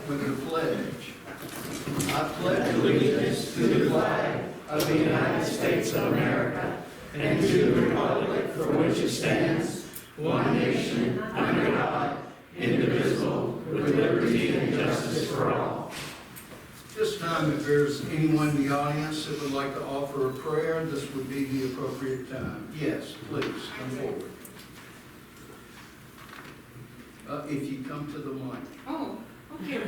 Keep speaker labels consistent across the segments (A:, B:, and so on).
A: with the pledge. I pledge allegiance to the flag of the United States of America and to the republic for which it stands, one nation, under God, indivisible, with liberty and justice for all. This time, if there's anyone in the audience that would like to offer a prayer, this would be the appropriate time. Yes, please, come forward. If you come to the mic.
B: Oh, okay.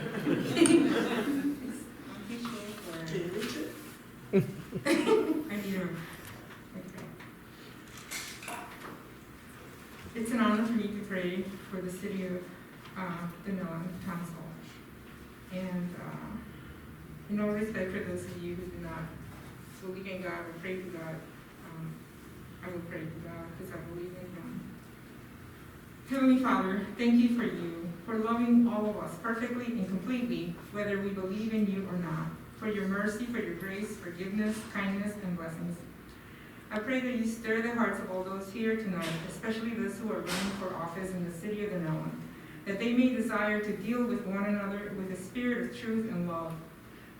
B: It's an honor for me to pray for the city of Denellen Council. And in all respect for those of you who do not believe in God or pray to God, I will pray to God because I believe in Him. Heavenly Father, thank you for loving all of us perfectly and completely, whether we believe in you or not, for your mercy, for your grace, forgiveness, kindness, and blessings. I pray that you stir the hearts of all those here tonight, especially those who are running for office in the city of Denellen, that they may desire to deal with one another with a spirit of truth and love.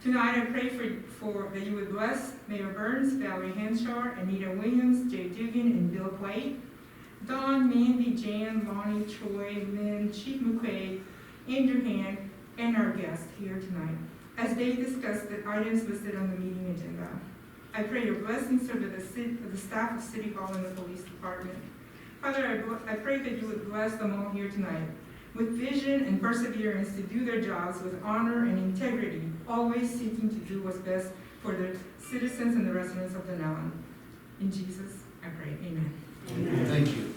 B: Tonight I pray for that you would bless Mayor Burns, Valerie Henshaw, Anita Williams, Jay Dugan, and Bill Quaid, Dawn, Mandy, Jan, Lonnie, Troy, Lynn, Chief McQuaid, Andrew Hand, and our guests here tonight, as they discuss the items listed on the meeting agenda. I pray your blessings over the staff of City Hall and the Police Department. Father, I pray that you would bless them all here tonight with vision and perseverance to do their jobs with honor and integrity, always seeking to do what's best for the citizens and the residents of Denellen. In Jesus, I pray. Amen.
A: Amen. Thank you.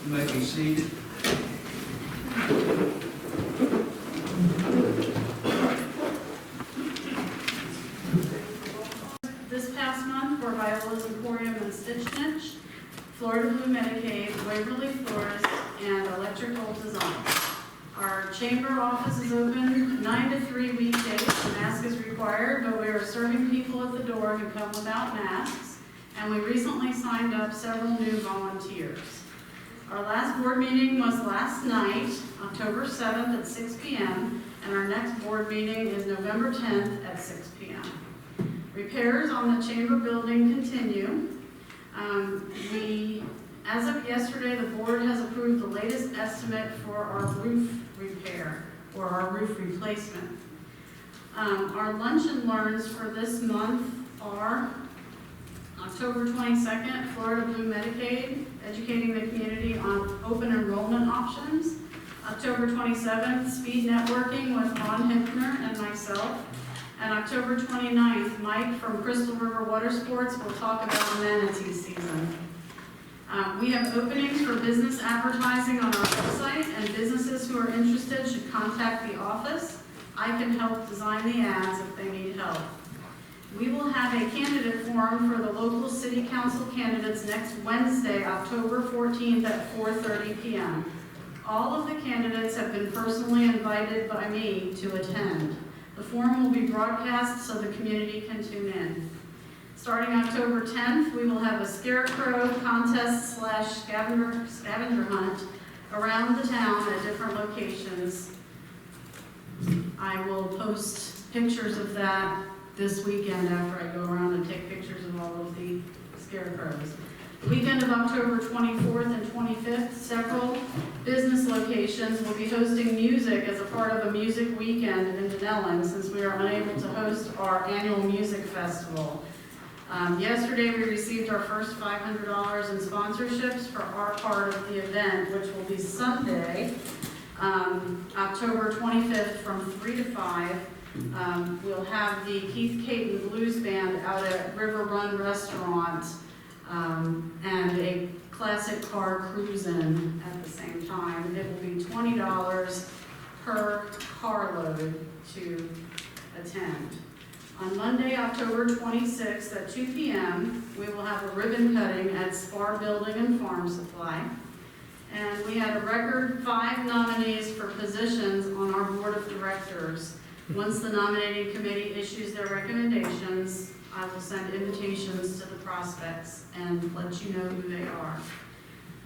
A: You may be seated.
C: This past month were Viola's Emporium and Stitch Stitch, Florida Blue Medicaid, Waverly Florist, and Electrical Design. Our chamber office is open 9 to 3 weekdays. The mask is required, but we are serving people at the door who come without masks, and we recently signed up several new volunteers. Our last board meeting was last night, October 7th at 6 p.m., and our next board meeting is November 10th at 6 p.m. Repairs on the chamber building continue. As of yesterday, the board has approved the latest estimate for our roof repair or our roof replacement. Our lunch and learns for this month are October 22nd, Florida Blue Medicaid, educating the community on open enrollment options. October 27th, speed networking with Ron Hickner and myself. And October 29th, Mike from Crystal River Water Sports will talk about manatee season. We have openings for business advertising on our website, and businesses who are interested should contact the office. I can help design the ads if they need help. We will have a candidate forum for the local city council candidates next Wednesday, October 14th at 4:30 p.m. All of the candidates have been personally invited by me to attend. The forum will be broadcast so the community can tune in. Starting October 10th, we will have a scarecrow contest / scavenger hunt around the town at different locations. I will post pictures of that this weekend after I go around and take pictures of all of the scarecrows. The weekend of October 24th and 25th, several business locations will be hosting music as a part of a music weekend in Denellen, since we are unable to host our annual music festival. Yesterday we received our first $500 in sponsorships for our part of the event, which will be Sunday, October 25th from 3 to 5. We'll have the Keith Caton Blues Band out at River Run Restaurant, and a classic car cruise-in at the same time. It will be $20 per carload to attend. On Monday, October 26th at 2 p.m., we will have a ribbon cutting at Spar Building and Farm Supply. And we had a record 5 nominees for positions on our board of directors. Once the nominating committee issues their recommendations, I will send invitations to the prospects and let you know who they are.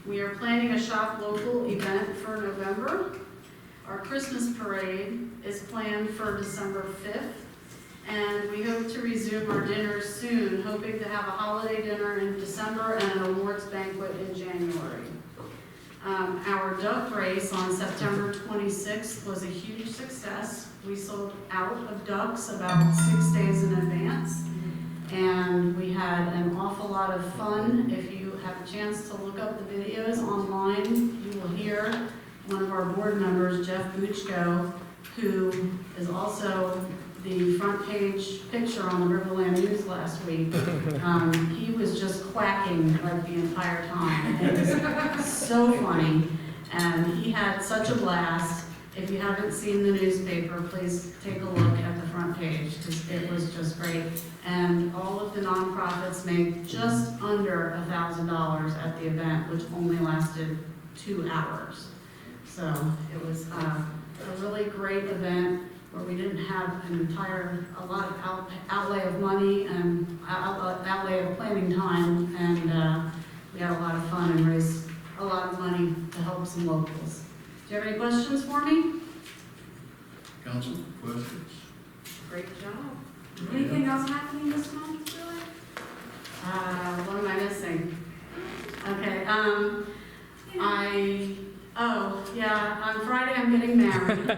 C: We are planning a Shop Local event for November. Our Christmas parade is planned for December 5th, and we hope to resume our dinners soon, hoping to have a holiday dinner in December and an awards banquet in January. Our duck race on September 26th was a huge success. We sold out of ducks about 6 days in advance, and we had an awful lot of fun. If you have a chance to look up the videos online, you will hear one of our board members, Jeff Buchko, who is also the front page picture on the Riverland News last week. He was just quacking like the entire time. It was so funny, and he had such a blast. If you haven't seen the newspaper, please take a look at the front page, because it was just great. And all of the nonprofits made just under $1,000 at the event, which only lasted 2 hours. So it was a really great event where we didn't have a lot of outlay of money and outlay of planning time, and we had a lot of fun and raised a lot of money to help some locals. Do you have any questions for me?
A: Council, questions?
C: Great job.
D: Anything else happening this month, Julie?
C: What am I missing? Okay, on Friday I'm getting married.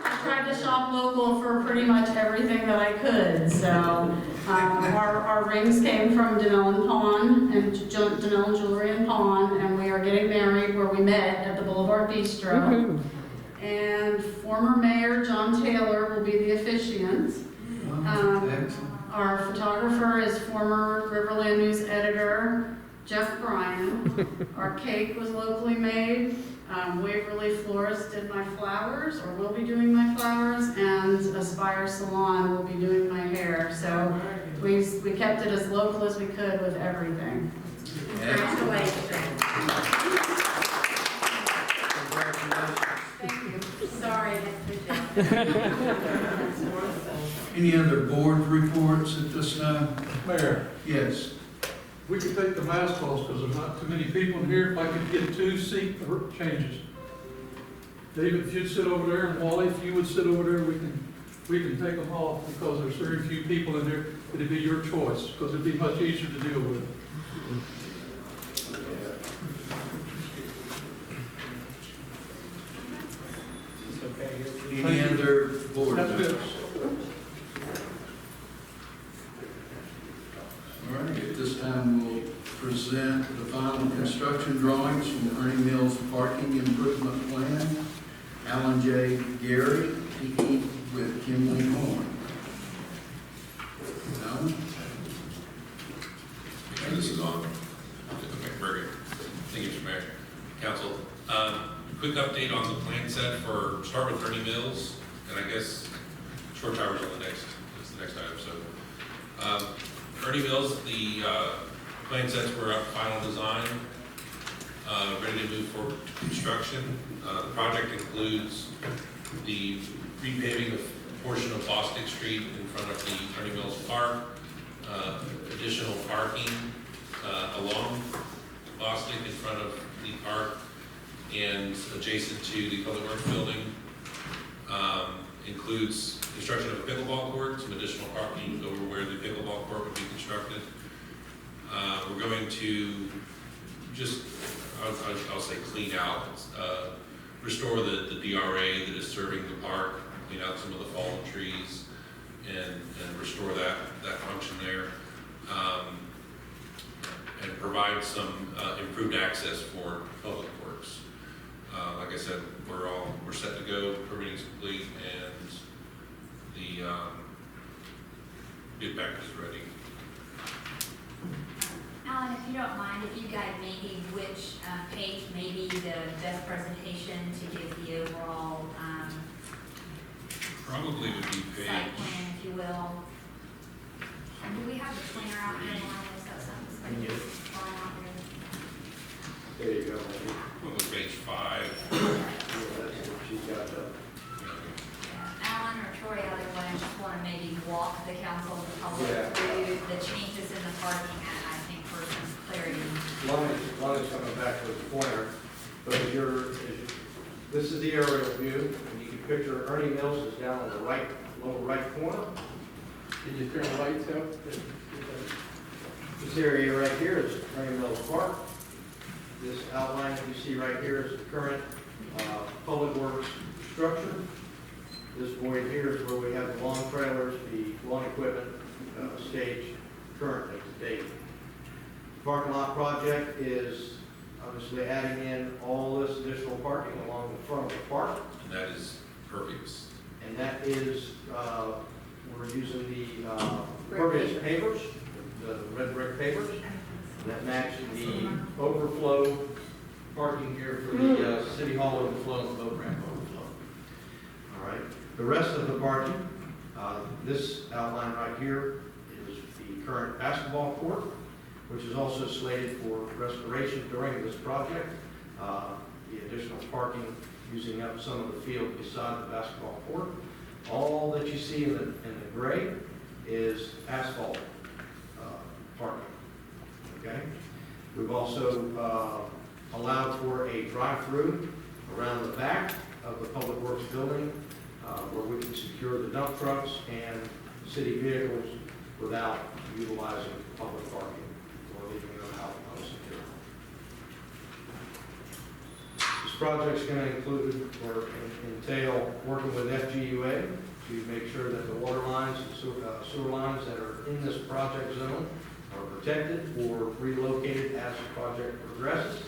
C: I tried to shop local for pretty much everything that I could, so our rings came from Denell and Pawn, and Denell Jewelry and Pawn, and we are getting married where we met at the Boulevard Bistro. And former Mayor John Taylor will be the officiant.
A: Excellent.
C: Our photographer is former Riverland News editor Jeff Bryan. Our cake was locally made. Waverly Florist did my flowers, or will be doing my flowers, and Aspire Salon will be doing my hair. So we kept it as local as we could with everything.
D: Congratulations.
A: Thank you.
D: Sorry, that's good job.
A: Any other board reports at this time?
E: Mayor,
A: Yes.
E: we could take the mask off because there's not too many people in here. If I could get 2 seat changes. David, if you'd sit over there, and Wally, if you would sit over there, we can take them off because there's very few people in there. It'd be your choice because it'd be much easier to deal with.
A: Any other board
E: That's
A: members?
E: good.
A: All right, at this time, we'll present the final construction drawings from Ernie Mills Parking Improvement Plan. Alan J. Gary, PE with Kimley Horn. Alan?
F: Okay, this is on. Okay, very good. Thank you, Mr. Mayor. Council. Quick update on the plan set for, start with Ernie Mills, and I guess short towers on the next item. So, Ernie Mills, the plan sets were up, final design, ready to move forward to construction. The project includes the repaving of a portion of Bostic Street in front of the Ernie Mills Park, additional parking along Bostic in front of the park and adjacent to the Public Works building. Includes construction of a pickleball court, some additional parking over where the pickleball court would be constructed. We're going to just, I'll say clean out, restore the DRA that is serving the park, clean out some of the fallen trees and restore that function there. And provide some improved access for public works. Like I said, we're set to go, permitting's complete, and the bid package is ready.
D: Alan, if you don't mind, if you guide maybe which page may be the best presentation to give the overall
F: Probably would be
D: site
F: page,
D: plan, if you will. And do we have the planner out here, Alan? Is that something that's going to be falling out here?
G: There you go.
F: what was page 5?
G: She's got the.
D: Alan or Troy, either one, just want to maybe walk the council and the public
G: Yeah.
D: through the changes in the parking, I think, for for some clarity.
G: Lonnie's coming back with the pointer, but this is the aerial view, and you can picture Ernie Mills is down on the right, lower right corner.
E: Can you turn the lights up?
G: This area right here is Ernie Mills Park. This outline that you see right here is the current public works structure. This void here is where we have the lawn trailers, the lawn equipment stage currently to date. Parking lot project is obviously adding in all this additional parking along the front of the park.
F: And that is pervious.
G: And that is, we're using the pervious pavers, the red brick pavers, that match the overflow parking here for the city hall overflow and boat ramp overflow. All right, the rest of the parking, this outline right here is the current basketball court, which is also slated for restoration during this project. The additional parking using up some of the field beside the basketball court. All that you see in the gray is asphalt parking. Okay. We've also allowed for a drive-through around the back of the Public Works building where we can secure the dump trucks and city vehicles without utilizing public parking or leaving them out unsecure. This project's going to include or entail working with FGUA to make sure that the water lines and sewer lines that are in this project zone are protected or relocated as the project progresses.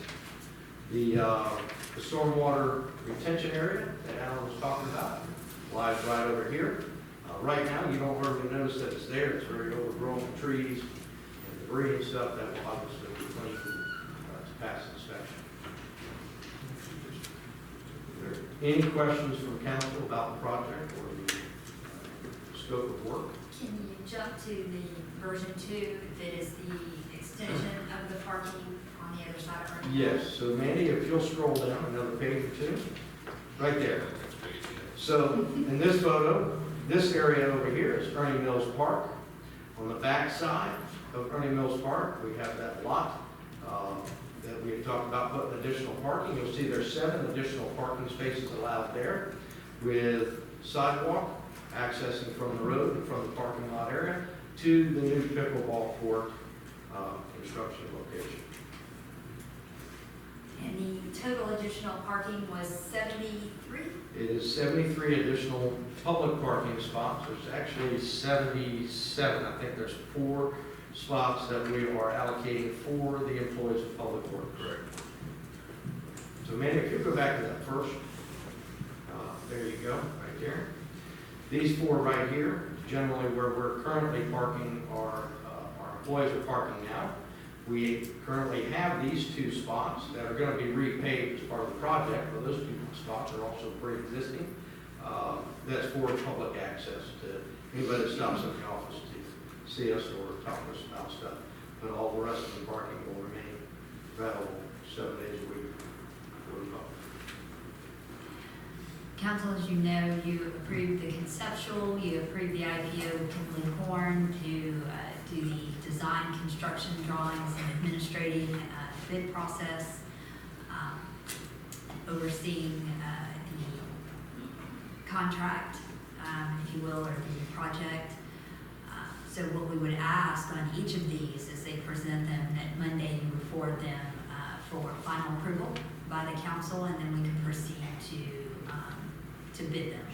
G: The stormwater retention area that Alan was talking about lies right over here. Right now, you don't hardly notice that it's there. It's very overgrown with trees and debris and stuff that will obviously be cleaned to pass inspection. Are there any questions from council about the project or the scope of work?
D: Can you jump to the version 2 that is the extension of the parking on the other side of our?
G: Yes, so Mandy, if you'll scroll down another page or two, right there.
F: That's big, yeah.
G: So in this photo, this area over here is Ernie Mills Park. On the back side of Ernie Mills Park, we have that lot that we had talked about putting additional parking. You'll see there's 7 additional parking spaces allowed there with sidewalk accessing from the road and from the parking lot area to the new pickleball court construction location.
D: And the total additional parking was 73?
G: It is 73 additional public parking spots. There's actually 77. I think there's 4 spots that we are allocating for the employees of Public Works.
F: Correct.
G: So Mandy, if you go back to that first, there you go, right there. These 4 right here, generally where we're currently parking our employees are parking now. We currently have these 2 spots that are going to be repaved as part of the project, but those 2 spots are also pre-existing. That's for public access to anybody that stops in the office to see us or talk to us about stuff. But all the rest of the parking will remain available 7 days a week for the public.
D: Council, as you know, you approved the conceptual, you approved the IPO with Kimberly Horn to do the design, construction drawings, and administrating bid process, overseeing the contract, if you will, or the project. So what we would ask on each of these is they present them that Monday, you would forward them for final approval by the council, and then we can proceed to bid them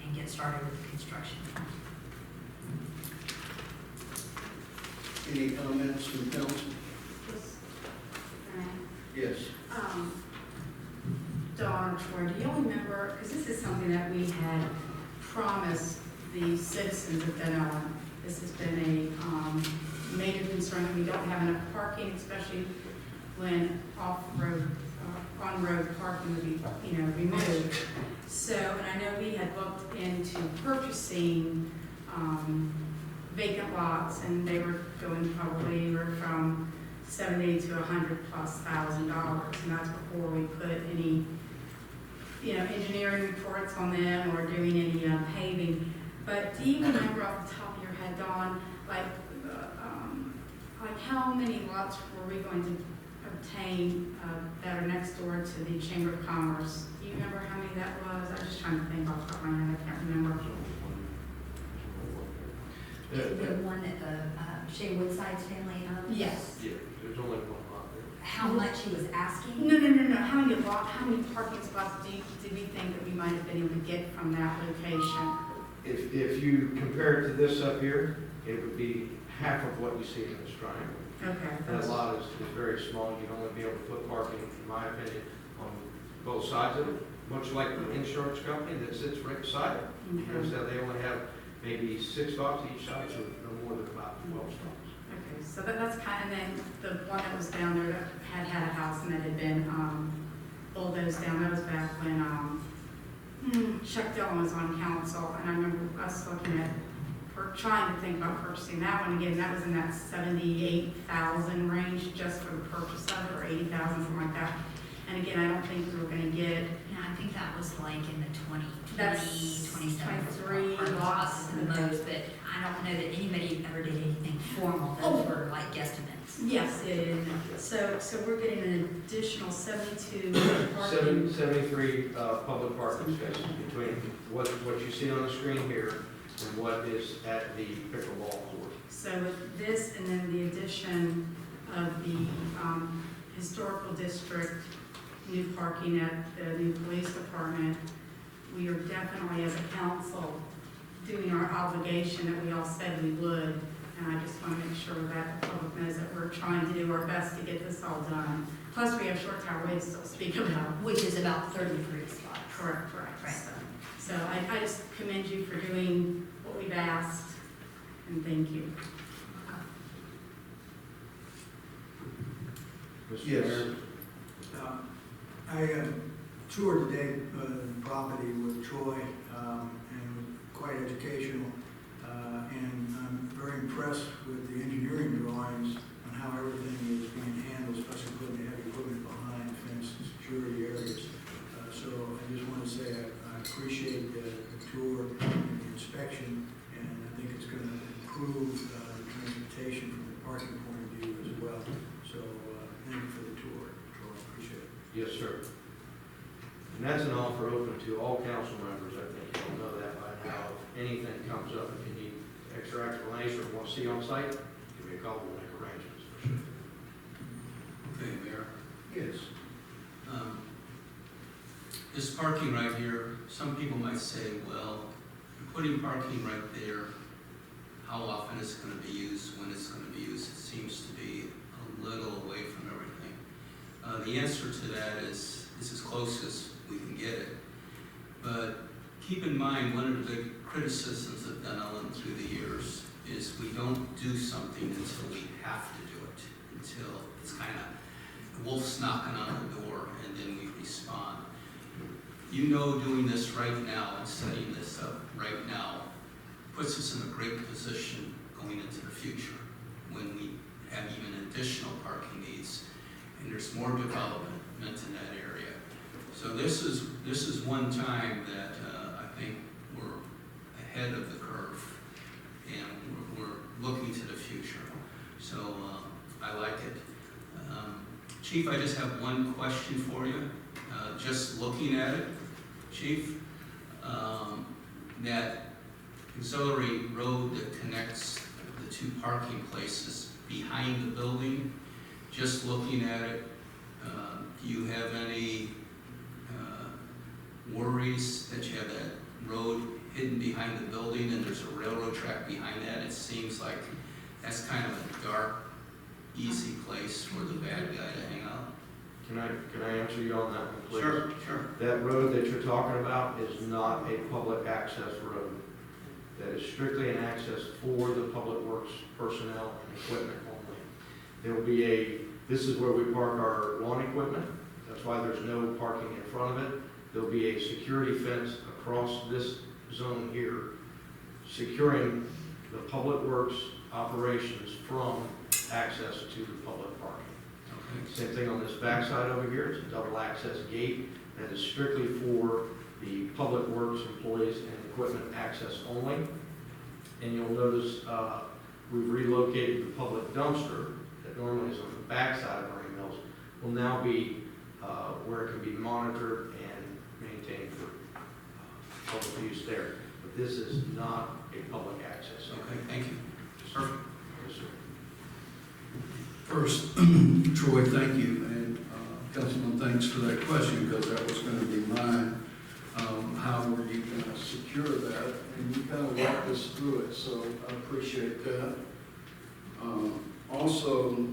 D: and get started with the construction.
A: Any comments from council? Yes.
H: Dawn or Troy, do y'all remember, because this is something that we had promised the citizens of Denellen. This has been a major concern, that we don't have enough parking, especially when off-road, on-road parking would be, removed. So, and I know we had looked into purchasing vacant lots, and they were going probably anywhere from $70,000 to $100,000+, and that's before we put any, engineering reports on them or doing any paving. But do you remember off the top of your head, Dawn, like like how many lots were we going to obtain that are next door to the Chamber of Commerce? Do you remember how many that was? I was just trying to think off the top of my head, I can't remember.
D: The one that the Shea Woodside's family owns?
H: Yes.
G: Yeah, there's only one lot there.
D: How much he was asking?
H: No. How many parking spots did we think that we might have been able to get from that location?
G: If you compare it to this up here, it would be half of what you see in this triangle.
H: Okay.
G: That lot is very small, you'd only be able to put parking, in my opinion, on both sides of it, much like the insurance company that sits right beside it. Because they only have maybe 6 spots each side, so no more than about 12 spots.
H: Okay, so that's kind of, and then the one that was down there that had a house and that had been bulldozed down, that was back when Chuck Dillon was on council, and I remember us looking at, trying to think about purchasing that one again. That was in that 78,000 range just for the purchase of it, or 80,000, something like that. And again, I don't think we were going to get.
D: No, I think that was like in the 20,
H: That's
D: 27
H: 23 lots.
D: the most, but I don't know that anybody ever did anything formal. Those were like guesstimates.
H: Yes, so we're getting an additional 72 parking.
G: 73 public parking spaces between what you see on the screen here and what is at the pickleball court.
H: So with this and then the addition of the historical district, new parking at the new police department, we are definitely as a council doing our obligation that we all said we would. And I just want to make sure that the public knows that we're trying to do our best to get this all done. Plus, we have Short Tower Way to still speak about.
D: Which is about 33 spots.
H: Correct.
D: Right.
H: So I just commend you for doing what we've asked, and thank you.
G: Mr.
I: Yes.
G: Mayor?
I: I toured today the property with Troy, and quite educational. And I'm very impressed with the engineering drawings on how everything is being handled, especially putting the heavy equipment behind fence and security areas. So I just want to say I appreciate the tour and the inspection, and I think it's going to improve the transportation from the parking point of view as well. So thank you for the tour, Troy. Appreciate it.
G: Yes, sir. And that's an offer open to all council members. I think you all know that by now. If anything comes up, if you need extra explanation or want to see on site, give me a call. We'll make arrangements for sure.
J: Okay, Mayor.
G: Yes.
J: This parking right here, some people might say, well, you're putting parking right there, how often is it going to be used, when it's going to be used? It seems to be a little away from everything. The answer to that is it's as close as we can get it. But keep in mind, one of the big criticisms of Dunellen through the years is we don't do something until we have to do it, until it's kind of the wolf's knocking on the door and then we respond. You know, doing this right now and setting this up right now puts us in a great position going into the future when we have even additional parking needs and there's more development in that area. So this is one time that I think we're ahead of the curve and we're looking to the future. So I like it. Chief, I just have one question for you. Just looking at it, Chief, that auxiliary road that connects the 2 parking places behind the building, just looking at it, do you have any worries that you have that road hidden behind the building and there's a railroad track behind that? It seems like that's kind of a dark, easy place for the bad guy to hang out.
G: Can I answer you on that one, please?
J: Sure.
G: That road that you're talking about is not a public access road. That is strictly an access for the public works personnel and equipment only. There'll be this is where we park our lawn equipment. That's why there's no parking in front of it. There'll be a security fence across this zone here, securing the public works operations from access to the public parking.
J: Okay.
G: Same thing on this backside over here. It's a double access gate that is strictly for the public works employees and equipment access only. And you'll notice we've relocated the public dumpster that normally is on the backside of Bernie Mills, will now be where it can be monitored and maintained for public use there. But this is not a public access.
J: Okay, thank you. Perfect.
G: Yes, sir.
K: First, Troy, thank you, and Councilman, thanks for that question, because that was going to be mine. How were you going to secure that? And you kind of walked us through it, so I appreciate that. Also,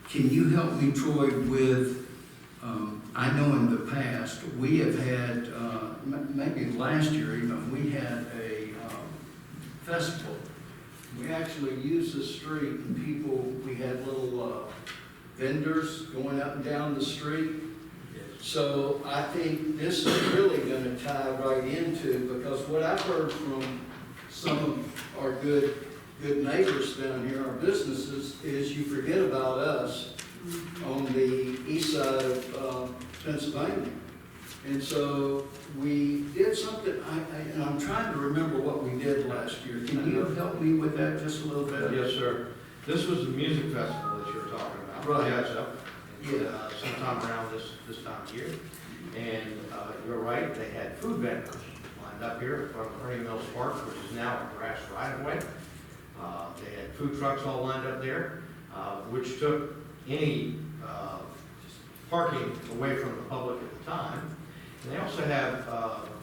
K: can you help me, Troy, with, I know in the past, we have had, maybe last year even, we had a festival. We actually used the street and people, we had little vendors going up and down the street. So I think this is really gonna tie right into, because what I've heard from some of our good neighbors down here, our businesses, is you forget about us on the east side of Pennsylvania. And so we did something, and I'm trying to remember what we did last year. Can you help me with that just a little bit?
G: Yes, sir. This was the music festival that you're talking about.
K: Right.
G: Yeah, so, sometime around this time of year. And you're right, they had food vendors lined up here in front of Ernie Mills Park, which is now a grass right-of-way. They had food trucks all lined up there, which took any parking away from the public at the time. And they also have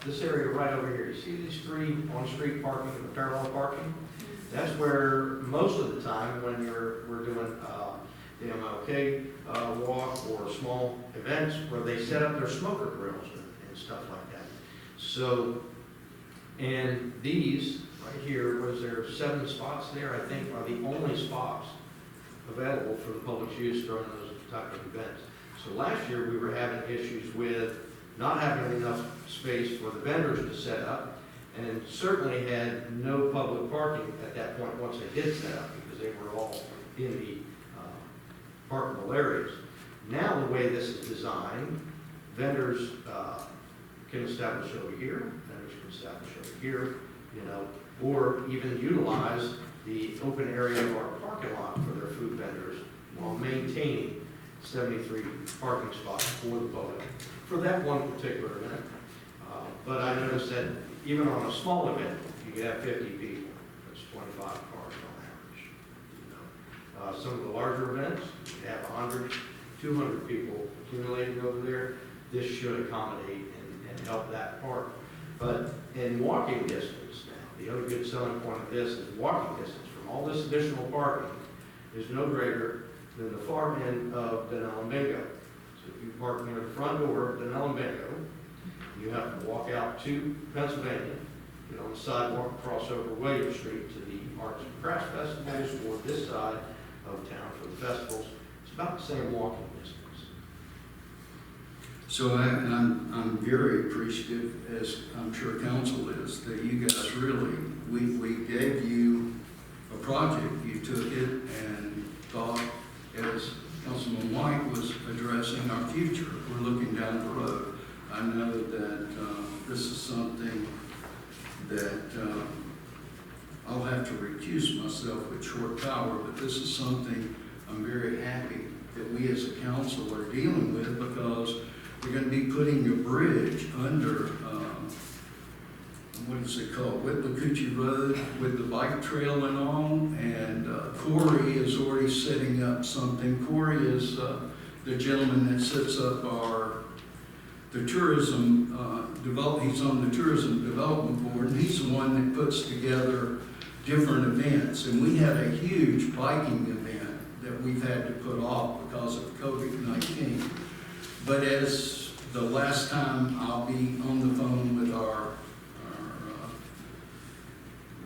G: this area right over here. You see these three on-street parking, the parallel parking? That's where most of the time when we're doing the MLK walk or small events where they set up their smoker grills and stuff like that. So, and these right here, was there 7 spots there, I think, are the only spots available for the public's use during those type of events. So last year we were having issues with not having enough space for the vendors to set up, and certainly had no public parking at that point once they did set up, because they were all in the parkable areas. Now the way this is designed, vendors can establish over here, vendors can establish over here, you know, or even utilize the open area of our parking lot for their food vendors while maintaining 73 parking spots for the public for that one particular event. But I noticed that even on a small event, you could have 50 people. That's 25 cars on average. You know? Some of the larger events, you could have 100, 200 people accumulated over there. This should accommodate and help that part. But in walking distance now, the other good selling point of this is walking distance from all this additional parking is no greater than the far end of Dunellen Bingo. So if you park near the front door of Dunellen Bingo, you have to walk out to Pennsylvania, get on the sidewalk, cross over William Street to the Arts and Crafts Festivals, or this side of town for the festivals. It's about the same walking distance.
K: So I'm very appreciative, as I'm sure council is, that you guys really, we gave you a project, you took it and thought, as Councilman White was addressing our future, we're looking down the road. I know that this is something that I'll have to recuse myself with short power, but this is something I'm very happy that we as a council are dealing with, because we're going to be putting a bridge under, what is it called, Whitlacucci Road, with the bike trail and all, and Corey is already setting up something. Corey is the gentleman that sets up the tourism, he's on the tourism development board, and he's the one that puts together different events. And we had a huge biking event that we've had to put off because of COVID-19. But as the last time, I'll be on the phone with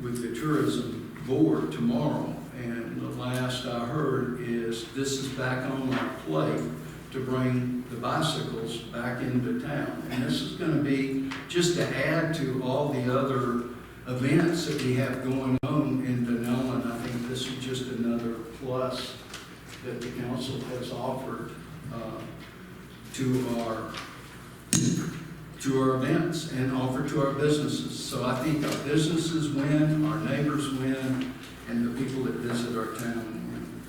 K: with the tourism board tomorrow, and the last I heard is this is back on our plate to bring the bicycles back into town. And this is going to be just to add to all the other events that we have going on in Dunellen. I think this is just another plus that the council has offered to our to our events and offer to our businesses. So I think our businesses win, our neighbors win, and the people that visit our town win.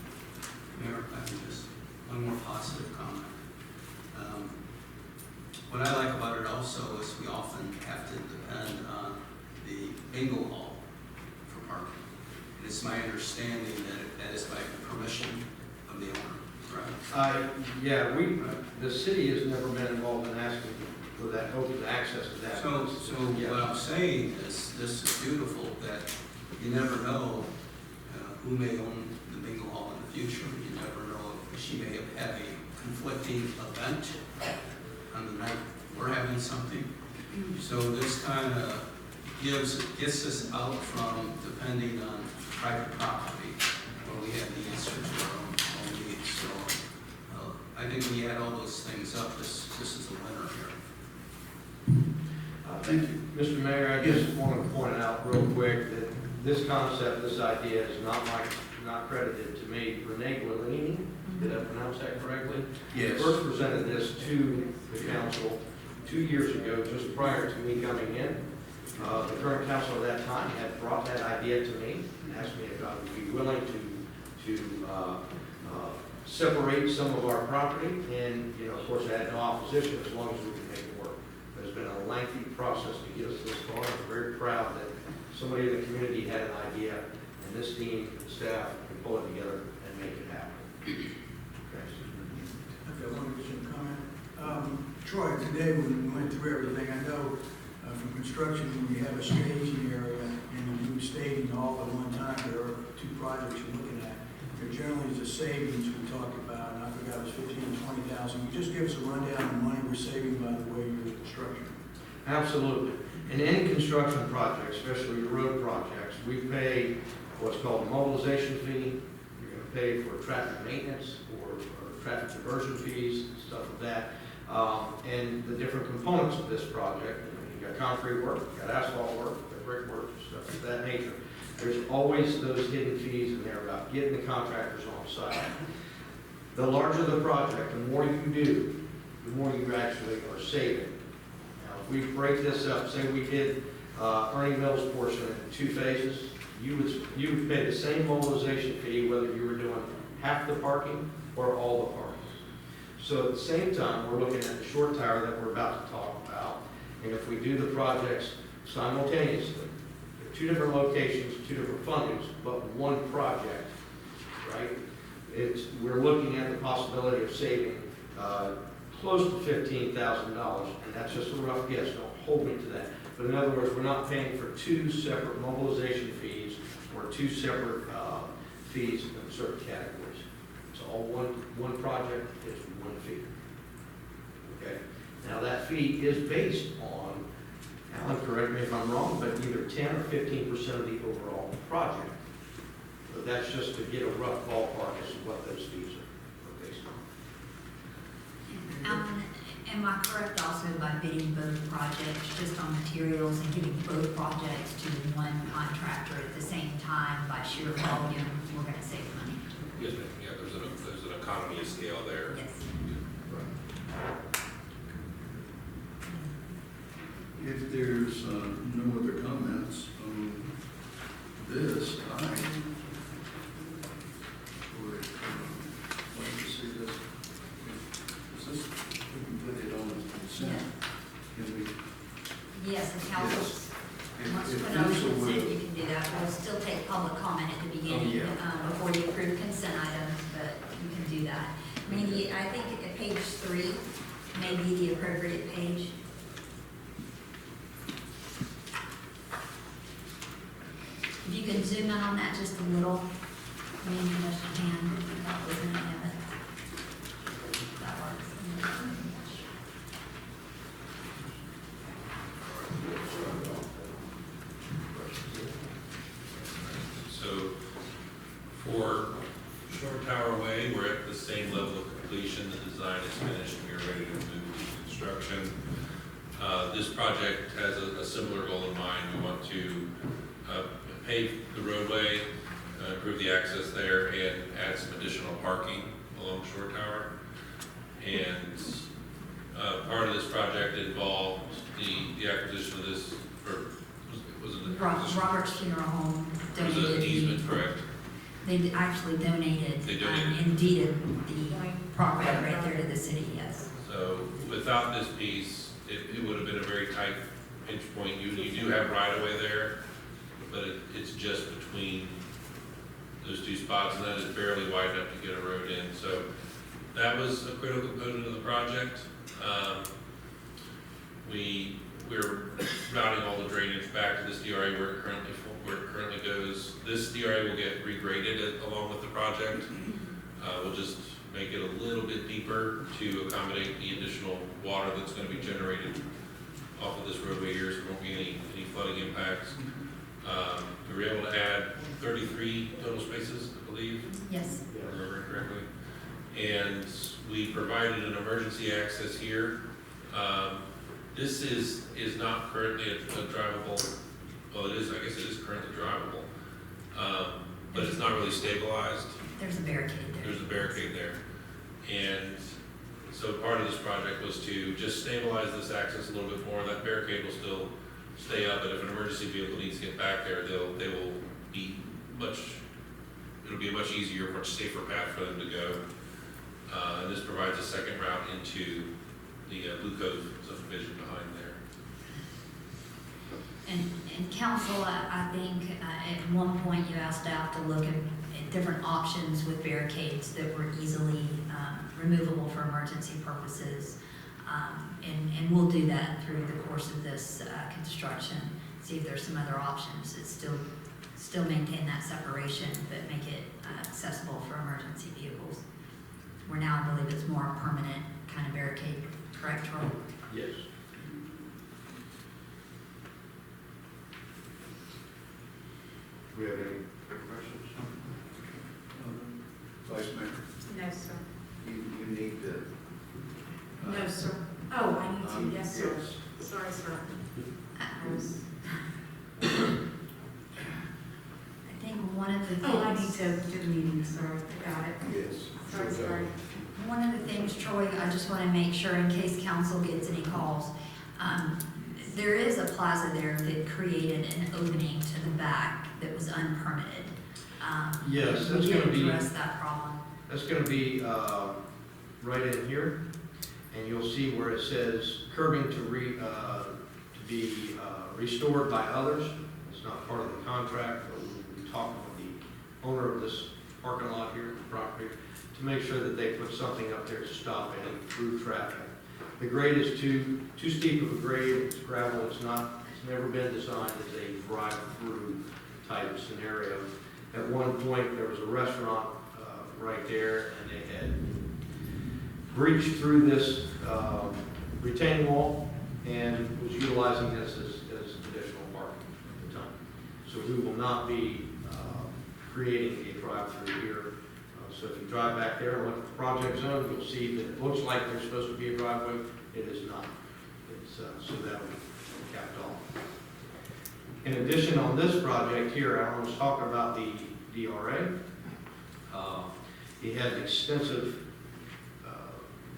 J: Mayor, I think just one more positive comment. What I like about it also is we often have to depend on the bingo hall for parking. And it's my understanding that that is by permission of the owner, correct?
G: Yeah, the city has never been involved in asking for that open access to that.
J: So
G: Yeah.
J: what I'm saying is, this is beautiful, that you never know who may own the bingo hall in the future. You never know if she may have a conflicting event on the night we're having something. So this kind of gets us out from depending on private property, where we have the answer to our own needs. So I think when you add all those things up, this is a winner here.
K: Thank you.
G: Mr. Mayor, I just want to point out real quick that this concept, this idea is not credited to me. Renee Guillini, did I pronounce that correctly?
K: Yes.
G: First presented this to the council 2 years ago, just prior to me coming in. The current council at that time had brought that idea to me and asked me if I would be willing to separate some of our property. And, of course, I had no opposition as long as we could make it work. It's been a lengthy process to get us this far. I'm very proud that somebody in the community had an idea, and this team, staff, can pull it together and make it happen. Okay.
I: I've got one additional comment. Troy, today when we went through everything, I know from construction, when you have a staging area and you do staging all at one time, there are two projects you're looking at. There generally is a savings we talked about, and I forgot it was 15,000 to 20,000. Can you just give us a rundown of the money we're saving by the way you're construction?
G: Absolutely. In any construction project, especially your road projects, we pay what's called a mobilization fee. You're going to pay for traffic maintenance or traffic diversion fees, stuff like that. And the different components of this project, you've got concrete work, you've got asphalt work, you've got brick work, stuff of that nature. There's always those hidden fees in there about getting the contractors on site. The larger the project, the more you do, the more you actually are saving. Now, if we break this up, say we did Ernie Mills portion in 2 phases, you would pay the same mobilization fee whether you were doing half the parking or all the parking. So at the same time, we're looking at the short tower that we're about to talk about. And if we do the projects simultaneously, 2 different locations, 2 different fundings, but one project, right? We're looking at the possibility of saving close to $15,000, and that's just a rough guess. Don't hold me to that. But in other words, we're not paying for 2 separate mobilization fees or 2 separate fees in certain categories. It's all one project. It's one fee. Okay. Now that fee is based on, Alan, correct me if I'm wrong, but either 10 or 15% of the overall project. But that's just to get a rough ballpark as to what those fees are based on.
D: Alan, am I correct also by bidding both projects just on materials and giving both projects to one contractor at the same time by sheer volume, we're gonna save money?
F: Yes, ma'am. Yeah, there's an economy of scale there.
D: Yes.
K: If there's no other comments on this, I would like to see this. Is this, we can put it on as consent? Can we?
D: Yes, the council
K: If-
D: wants to
K: if
D: put on
K: council
D: consent,
K: will-
D: you can do that. We'll still take public comment at the beginning,
K: yeah.
D: before you approve consent items, but you can do that. Maybe, I think at page 3 may be the appropriate page. If you can zoom in on that just a little, I mean, as you can, that was any of it. That works.
F: So for Short Tower Way, we're at the same level of completion. The design is finished and we're ready to move to construction. This project has a similar goal in mind. We want to pave the roadway, improve the access there, and add some additional parking along Shore Tower. And part of this project involved the acquisition of this, or was it?
D: Robert's Funeral Home
F: It was an
D: donated.
F: easement, correct?
D: They actually donated.
F: They donated.
D: And deeded the property right there to the city, yes.
F: So without this piece, it would have been a very tight pinch point. You do have right of way there, but it's just between those two spots, and that is barely wide enough to get a road in. So that was a critical component of the project. We're routing all the drainage back to this DRA where it currently goes. This DRA will get regraded along with the project. We'll just make it a little bit deeper to accommodate the additional water that's going to be generated off of this roadway here, so there won't be any flooding impacts. We were able to add 33 total spaces, I believe,
D: Yes.
F: if I remember correctly. And we provided an emergency access here. This is not currently a drivable, well, it is, I guess it is currently drivable, but it's not really stabilized.
D: There's a barricade there.
F: There's a barricade there. And so part of this project was to just stabilize this access a little bit more. That barricade will still stay up, but if an emergency vehicle needs to get back there, they will be it'll be a much easier, much safer path for them to go. And this provides a second route into the Blue Cove subdivision behind there.
D: And council, I think at one point you asked staff to look at different options with barricades that were easily removable for emergency purposes. And we'll do that through the course of this construction, see if there's some other options that still maintain that separation, but make it accessible for emergency vehicles. Where now I believe it's more a permanent kind of barricade, correct, Troy?
G: Yes. Do we have any questions?
K: Vice Mayor,
H: No, sir.
K: you need to.
H: No, sir. Oh, I need to, yes, sir.
K: Yes.
H: Sorry, sir. I was,
D: I think one of the things.
H: oh, I need to do the meeting, sorry. I got it.
K: Yes.
H: Sorry.
D: One of the things, Troy, I just want to make sure in case council gets any calls, there is a plaza there that created an opening to the back that was unpermitted.
G: Yes, that's
D: We
G: gonna
D: did
G: be-
D: address that problem.
G: That's gonna be, right in here, and you'll see where it says curbing to be restored by others. It's not part of the contract, but we'll be talking with the owner of this parking lot here, the property, to make sure that they put something up there to stop any through traffic. The grade is too steep of a grade, it's gravel, it's never been designed as a drive-through type scenario. At one point, there was a restaurant right there, and they had breached through this retaining wall and was utilizing this as additional parking at the time. So we will not be creating a drive-through here. So if you drive back there and look at the project zone, you'll see that it looks like there's supposed to be a driveway. It is not. It's, so that will be capped off. In addition, on this project here, Alan was talking about the DRA. He had an extensive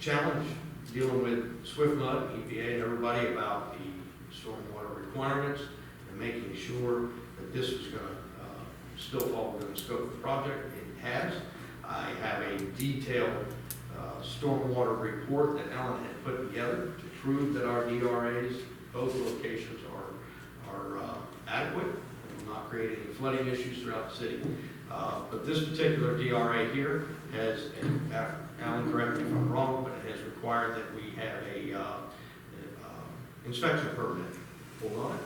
G: challenge dealing with SwiftMud, EPA, and everybody about the stormwater requirements and making sure that this was going to still fall within the scope of the project. It has. I have a detailed stormwater report that Alan had put together to prove that our DRAs, both locations, are adequate and will not create any flooding issues throughout the city. But this particular DRA here has, and Alan, correct me if I'm wrong, but it has required that we have a inspection permit pulled on it.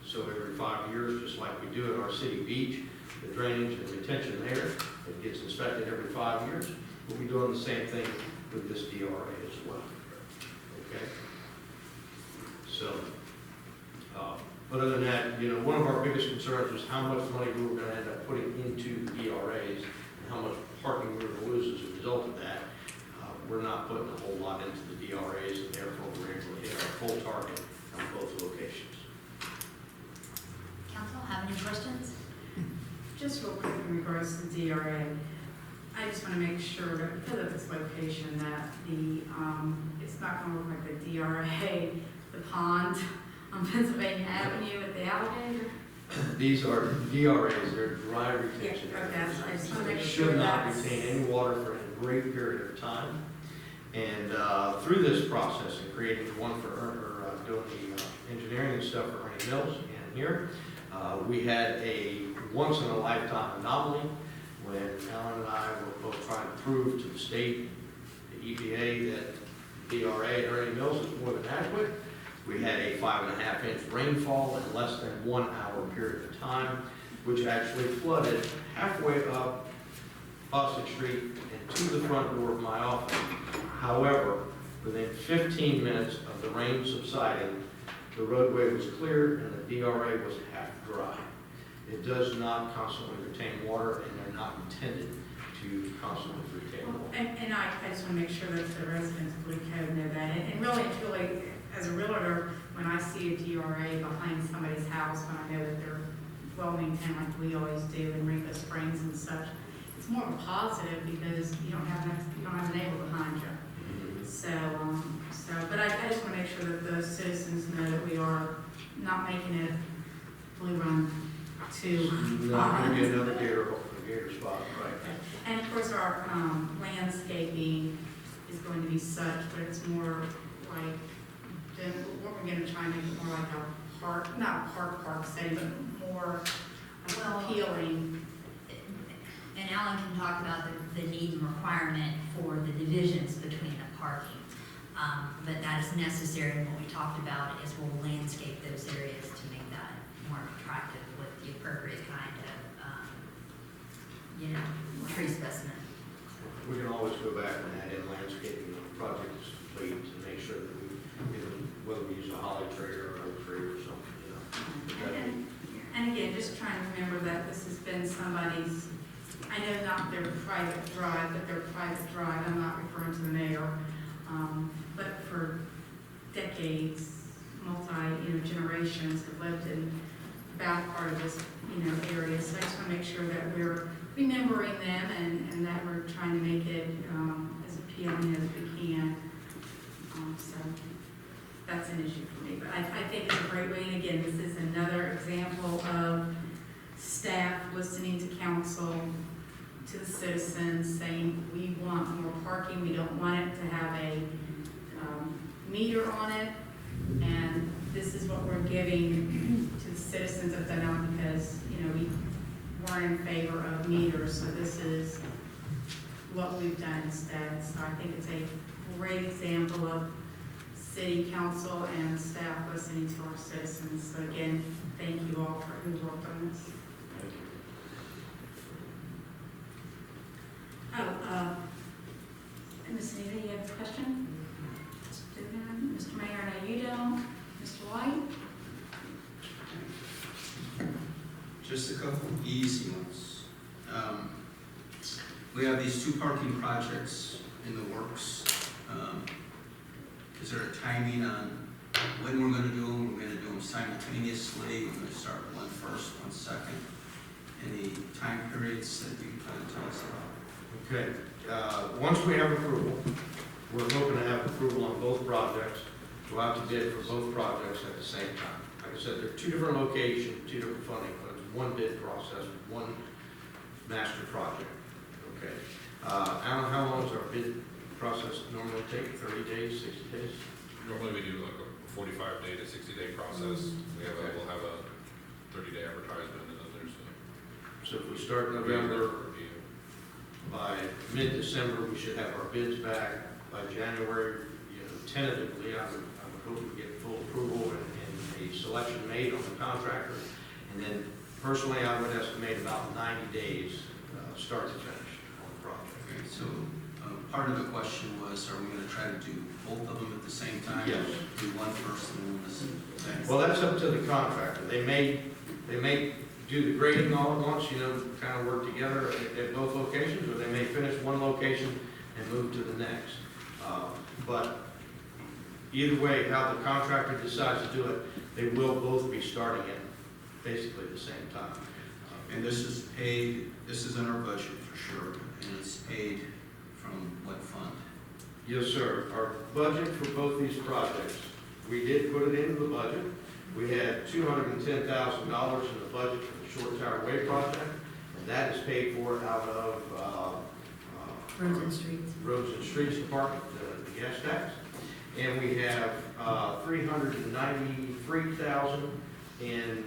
G: So every 5 years, just like we do at our city beach, the drainage and retention there, it gets inspected every 5 years. We'll be doing the same thing with this DRA as well. Okay? So, other than that, you know, one of our biggest concerns was how much money we were going to end up putting into the DRAs and how much parking we were going to lose as a result of that. We're not putting a whole lot into the DRAs, and therefore we're able to hit our full target on both locations.
D: Council, have any questions?
H: Just real quick in regards to DRA, I just want to make sure that because of its location that the, it's not going to look like the DRA, the pond
C: on Pennsylvania Avenue at the Alligator?
G: These are DRAs, they're dry retention
C: Yeah, okay,
G: areas.
C: I just wanna
G: They
C: make sure
G: should not
C: that's-
G: retain any water for a great period of time. And through this process, and creating one for doing the engineering and stuff for Ernie Mills and here, we had a once-in-a-lifetime anomaly when Alan and I were both trying to prove to the state, the EPA, that DRA at Ernie Mills is more than adequate. We had a 5.5-inch rainfall in less than 1 hour period of time, which actually flooded halfway up Boston Street and to the front door of my office. However, within 15 minutes of the rain subsiding, the roadway was clear and the DRA was half dry. It does not constantly retain water, and they're not intended to constantly retain water.
H: And I just want to make sure that the residents of Blue Cove know that. And really and truly, as a realtor, when I see a DRA behind somebody's house, when I know that they're well maintained like we always do in Ringo Springs and such, it's more of a positive because you don't have a neighbor behind you. But I just want to make sure that the citizens know that we are not making it Blue Run to.
G: Not going to be another gator spot, right?
H: And of course, our landscaping is going to be such, but it's more like, what we're going to try and make it more like a park, not a park setting, but more appealing.
D: And Alan can talk about the need and requirement for the divisions between the parking. But that is necessary, and what we talked about is we'll landscape those areas to make that more attractive with the appropriate kind of, tree specimen.
G: We can always go back and add in landscaping when the project is complete to make sure that whether we use a holly tree or an oak tree or something,
H: And again, just trying to remember that this has been somebody's, I know not their private drive, but their private drive, I'm not referring to the mayor, but for decades, generations have lived in the back part of this, area. So I just want to make sure that we're remembering them and that we're trying to make it as appealing as we can. So that's an issue for me. But I think it's a great way, and again, this is another example of staff listening to council, to the citizens, saying we want more parking, we don't want it to have a meter on it, and this is what we're giving to the citizens of Denellen because, we weren't in favor of meters, so this is what we've done instead. So I think it's a great example of city council and staff listening to our citizens. So again, thank you all for who worked on this. Ms. Nita, you have a question? Mr. Mayor, I know you don't. Mr. White?
J: Just a couple easy ones. We have these 2 parking projects in the works. Is there a timing on when we're going to do them? We're going to do them simultaneously. We're going to start one first, one second. Any time periods that you can kind of tell us about?
G: Okay, once we have approval, we're hoping to have approval on both projects, go out to bid for both projects at the same time. Like I said, they're 2 different locations, 2 different funding, but it's one bid process, one master project. Okay. Alan, how long does our bid process normally take? 30 days, 60 days?
F: Normally we do like a 45-day to 60-day process. We'll have a 30-day advertisement and then there's
G: So if we start November, by mid-December, we should have our bids back. By January, tentatively, I would hope we get full approval and a selection made on the contractor. And then personally, I would estimate about 90 days, start to finish on the project.
J: Okay, so part of the question was, are we going to try to do both of them at the same time?
G: Yes.
J: Do one first and one the second?
G: Well, that's up to the contractor. They may do the grading all at once, kind of work together at both locations, or they may finish one location and move to the next. But either way, how the contractor decides to do it, they will both be starting at basically the same time.
J: And this is paid, this is in our budget for sure, and it's paid from what fund?
G: Yes, sir. Our budget for both these projects We did put it into the budget. We had $210,000 in the budget for the Short Tower Way project, and that is paid for out of
D: Roads and streets.
G: Roads and Streets Department, the gas tax. And we have $393,000 in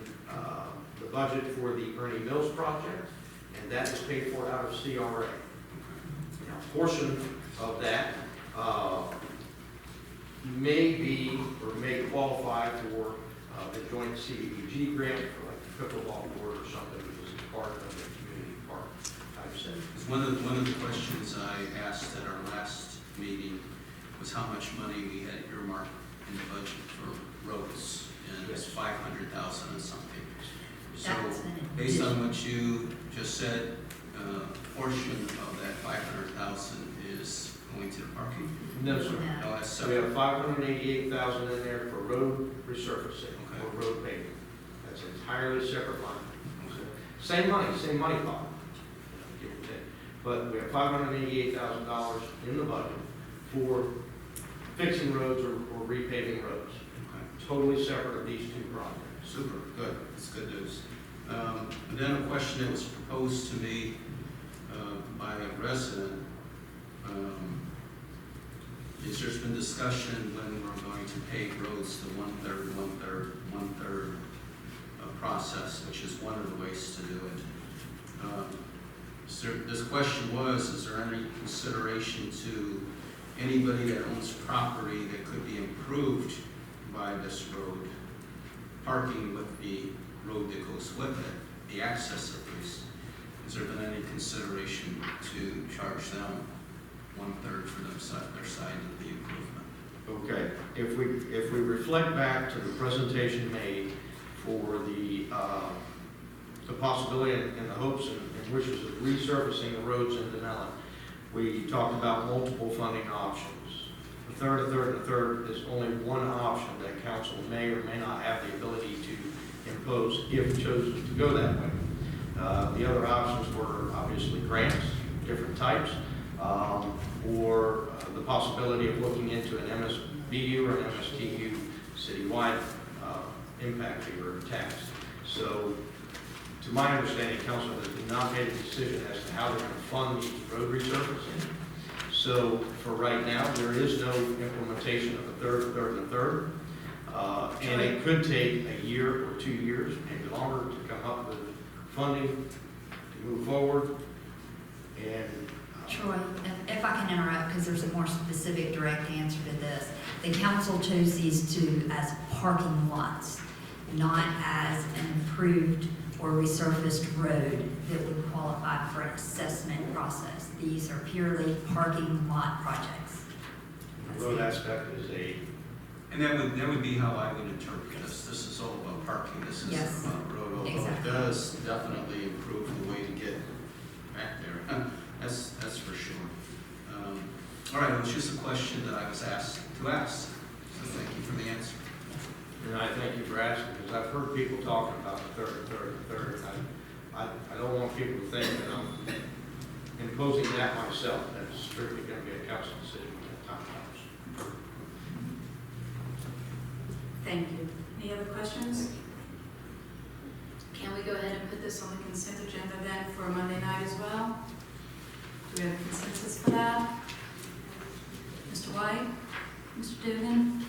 G: the budget for the Ernie Mills project, and that is paid for out of CRA. Now, a portion of that may be or may qualify for the joint CDBG grant for like the pickleball court or something, which is part of the community park type setting.
J: One of the questions I asked at our last meeting was how much money we had earmarked in the budget for roads, and it's 500,000 and something. So,
D: That's an
J: based on what you just said, a portion of that 500,000 is going to the parking?
G: No, sir.
D: No.
J: No, that's
G: So we
J: separate.
G: have 588,000 in there for road resurfacing,
J: Okay.
G: or road paving. That's an entirely separate line. Same money pot. Give or take. But we have $588,000 in the budget for fixing roads or repaving roads.
J: Okay.
G: Totally separate of these two projects.
J: Super, good, that's good news. And then a question that was proposed to me by a resident is there's been discussion when we're going to pave roads, the one-third process, which is one of the ways to do it. This question was, is there any consideration to anybody that owns property that could be improved by this road, parking with the road that goes with it, the access at least? Has there been any consideration to charge them 1/3 for their side of the improvement?
G: Okay, if we reflect back to the presentation made for the possibility and the hopes and wishes of resurfacing the roads in Denellen, we talked about multiple funding options. A third is only one option that council may or may not have the ability to impose if chosen to go that way. The other options were obviously grants, different types, or the possibility of looking into an MSBU or an MSTU citywide impact fee or tax. So, to my understanding, council has not made a decision as to how they're going to fund these road resurfacing. So, for right now, there is no implementation of a third. And it could take a year or 2 years, maybe longer, to come up with funding to move forward. And
D: Troy, if I can interrupt, because there's a more specific direct answer to this. The council chose these two as parking lots, not as an improved or resurfaced road that would qualify for an assessment process. These are purely parking lot projects.
G: road aspect is a,
J: And that would be how I would interpret this. This is all about parking, this
D: Yes.
J: isn't about road, although it
D: Exactly.
J: does definitely improve the way to get back there. That's for sure. All right, it was just a question that I was asked to ask, so thank you for the answer.
G: and I thank you for asking, because I've heard people talking about the third. I don't want people to think that I'm imposing that myself. That's strictly going to be a council decision when that time comes.
H: Thank you. Any other questions? Can we go ahead and put this on the consent agenda then for Monday night as well? Do we have a consensus for that? Mr. White? Mr. Dugan?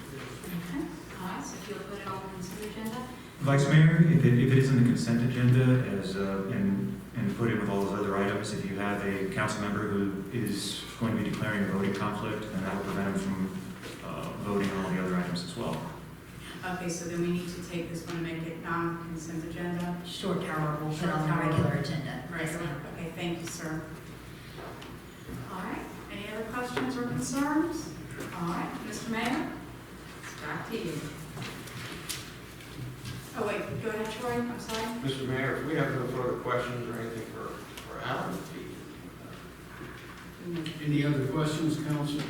H: Okay, all right, so if you'll put it on the consent agenda?
L: Vice Mayor, if it is in the consent agenda as, and put in with all those other items, if you have a council member who is going to be declaring a voting conflict, then that will prevent him from voting on all the other items as well.
H: Okay, so then we need to take this one and make it non-consent agenda?
D: Short tower will put on the
H: Short tower.
D: regular agenda. Yes,
H: Regular,
D: ma'am.
H: okay, thank you, sir. All right, any other questions or concerns? All right, Mr. Mayor, it's back to you. Oh, wait, go ahead, Troy, I'm sorry.
G: Mr. Mayor, if we have no further questions or anything for Alan,
K: Any other questions, council?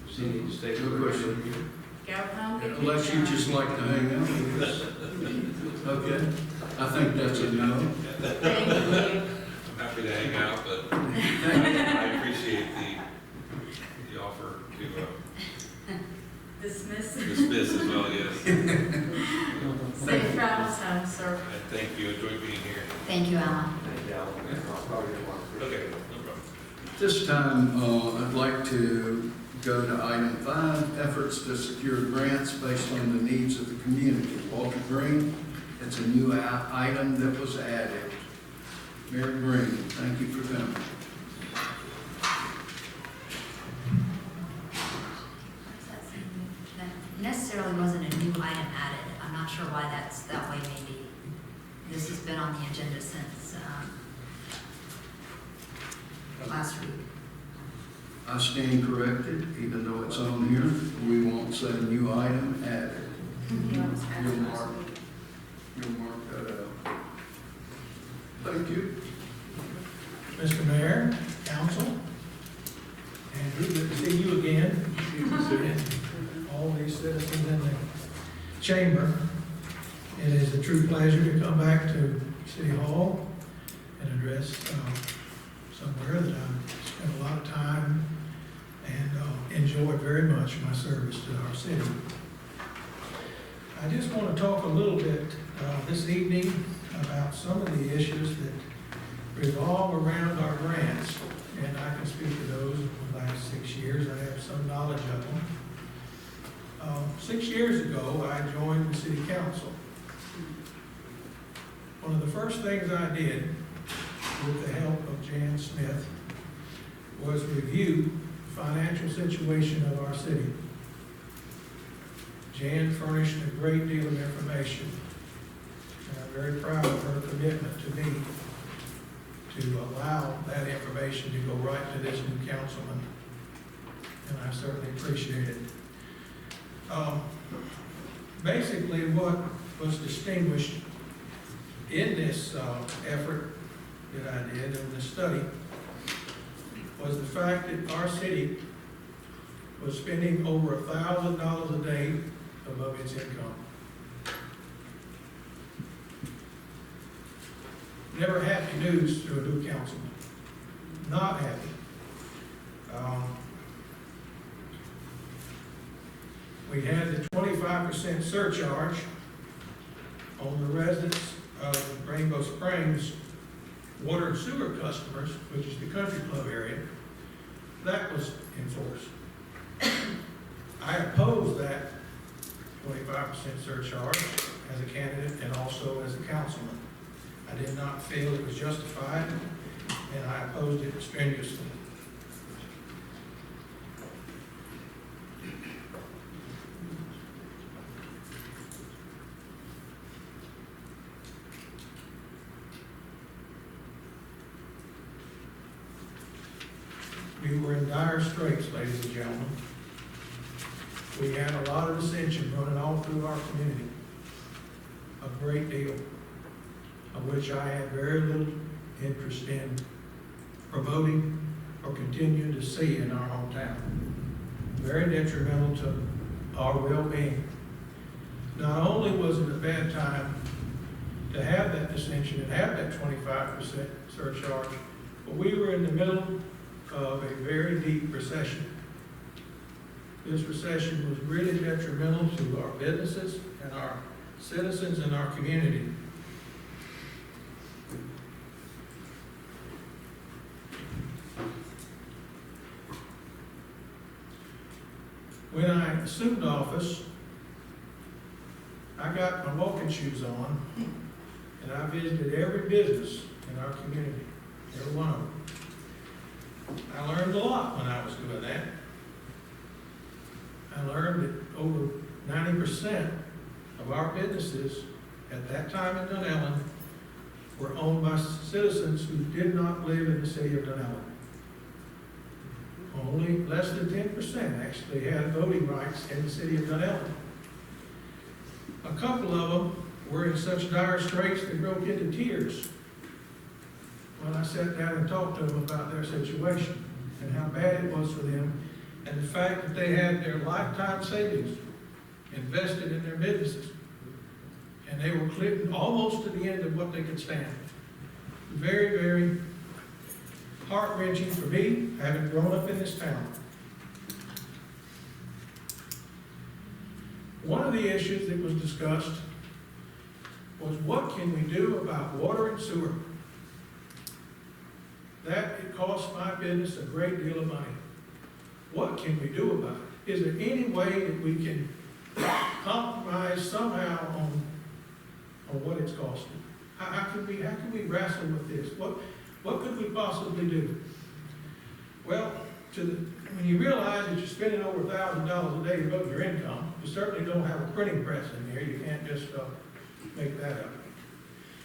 G: does he need to stay for
K: No
G: the rest of the
K: question.
G: meeting?
H: Go home, get
K: Unless you just like to hang out with us. Okay, I think that's a no.
H: Thank you.
F: I'm happy to hang out, but I appreciate the offer to
H: dismiss.
F: Dismiss as well, yes.
H: Safe travels home, sir.
F: Thank you, enjoy being here.
D: Thank you, Alan.
F: Okay, no problem.
K: This time, I'd like to go to item 5, efforts to secure grants based on the needs of the community. Walter Green, it's a new item that was added. Mayor Green, thank you for coming.
D: That necessarily wasn't a new item added. I'm not sure why that's that way maybe. This has been on the agenda since last week.
K: I stand corrected, even though it's on here. We won't say new item added. You'll mark that out. Thank you.
A: Mr. Mayor, council, Andrew, good to see you again. And all these citizens in the chamber. It is a true pleasure to come back to City Hall and address somewhere that I've spent a lot of time and enjoyed very much my service to our city. I just want to talk a little bit this evening about some of the issues that revolve around our grants, and I can speak to those in the last 6 years. I have some knowledge of them. 6 years ago, I joined the city council. One of the first things I did, with the help of Jan Smith, was review the financial situation of our city. Jan furnished a great deal of information, and I'm very proud of her commitment to me to allow that information to go right to this new councilman, and I certainly appreciate it. Basically, what was distinguished in this effort that I did in the study was the fact that our city was spending over $1,000 a day above its income. Never happy news to a new councilman. Not happy. We had the 25% surcharge on the residents of Rainbow Springs water and sewer customers, which is the country club area. That was enforced. I opposed that 25% surcharge as a candidate and also as a councilman. I did not feel it was justified, and I opposed it strenuously. We were in dire straits, ladies and gentlemen. We had a lot of dissension running all through our community, a great deal, of which I had very little interest in promoting or continuing to see in our hometown. Very detrimental to our well-being. Not only was it a bad time to have that dissension and have that 25% surcharge, but we were in the middle of a very deep recession. This recession was really detrimental to our businesses and our citizens and our community. When I assumed office, I got my walking shoes on and I visited every business in our community, every one of them. I learned a lot when I was doing that. I learned that over 90% of our businesses at that time in Dunellen were owned by citizens who did not live in the city of Dunellen. Only less than 10% actually had voting rights in the city of Dunellen. A couple of them were in such dire straits they broke into tears when I sat down and talked to them about their situation and how bad it was for them, and the fact that they had their lifetime savings invested in their businesses, and they were clipping almost to the end of what they could stand. Very, very heart-wrenching for me, having grown up in this town. One of the issues that was discussed was what can we do about water and sewer? That it costs my business a great deal of money. What can we do about it? Is there any way that we can compromise somehow on what it's costing? How can we wrestle with this? What could we possibly do? Well, when you realize that you're spending over $1,000 a day to vote your income, you certainly don't have a printing press in there. You can't just make that up.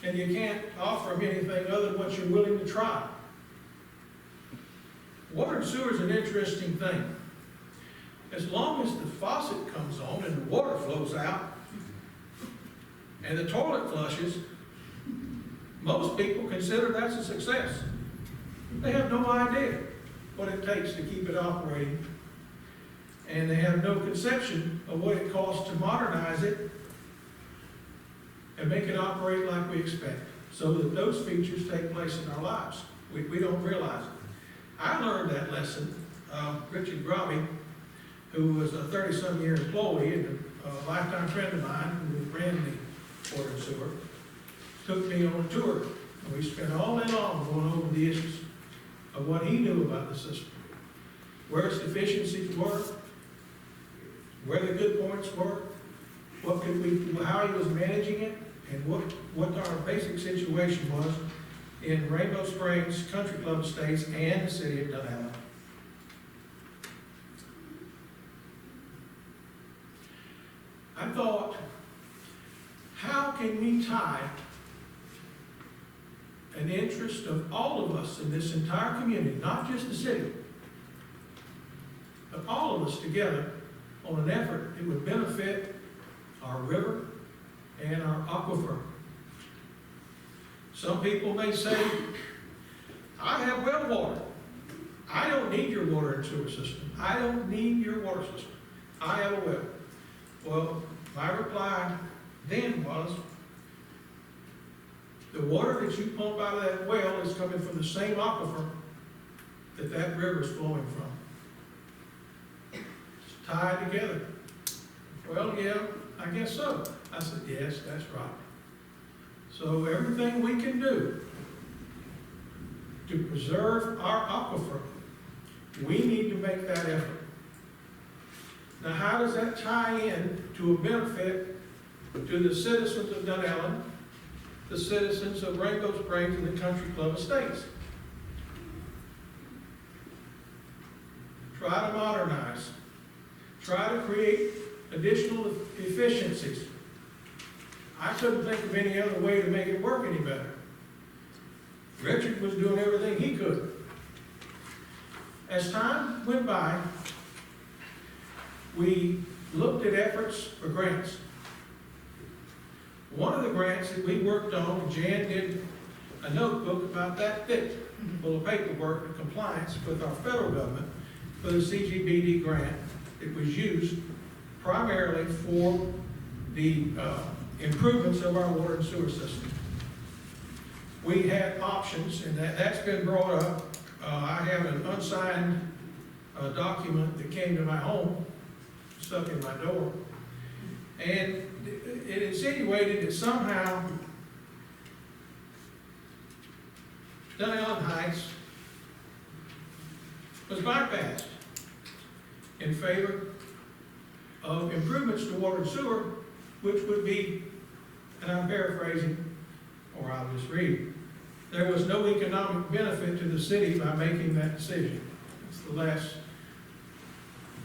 A: And you can't offer them anything other than what you're willing to try. Water and sewer is an interesting thing. As long as the faucet comes on and the water flows out and the toilet flushes, most people consider that's a success. They have no idea what it takes to keep it operating. And they have no conception of what it costs to modernize it and make it operate like we expect, so that those features take place in our lives. We don't realize it. I learned that lesson. Richard Grobby, who was a 30-some-year employee and a lifetime friend of mine who ran the water and sewer, took me on a tour. And we spent all day long going over the issues of what he knew about the system, where its deficiencies were, where the good points were, how he was managing it, and what our basic situation was in Rainbow Springs, Country Club Estates, and the city of Dunallen. I thought, how can we tie an interest of all of us in this entire community, not just the city, but all of us together on an effort that would benefit our river and our aquifer? Some people may say, I have well water. I don't need your water and sewer system. I don't need your water system. I have a well. Well, my reply then was, the water that you pump out of that well is coming from the same aquifer that river is flowing from. It's tied together. Well, yeah, I guess so. I said, yes, that's right. So everything we can do to preserve our aquifer, we need to make that effort. Now, how does that tie in to a benefit to the citizens of Dunallen, the citizens of Rainbow Springs, and the Country Club Estates? Try to modernize. Try to create additional efficiencies. I couldn't think of any other way to make it work any better. Richard was doing everything he could. As time went by, we looked at efforts for grants. One of the grants that we worked on, and Jan did a notebook about that thick, full of paperwork and compliance with our federal government for the CGBD grant. It was used primarily for the improvements of our water and sewer system. We had options, and that's been brought up. I have an unsigned document that came to my home, stuck in my door, and it insinuated that somehow Dunallen Heights was bypassed in favor of improvements to water and sewer, which would be, and I'm paraphrasing, or I'll just read, there was no economic benefit to the city by making that decision. It's the last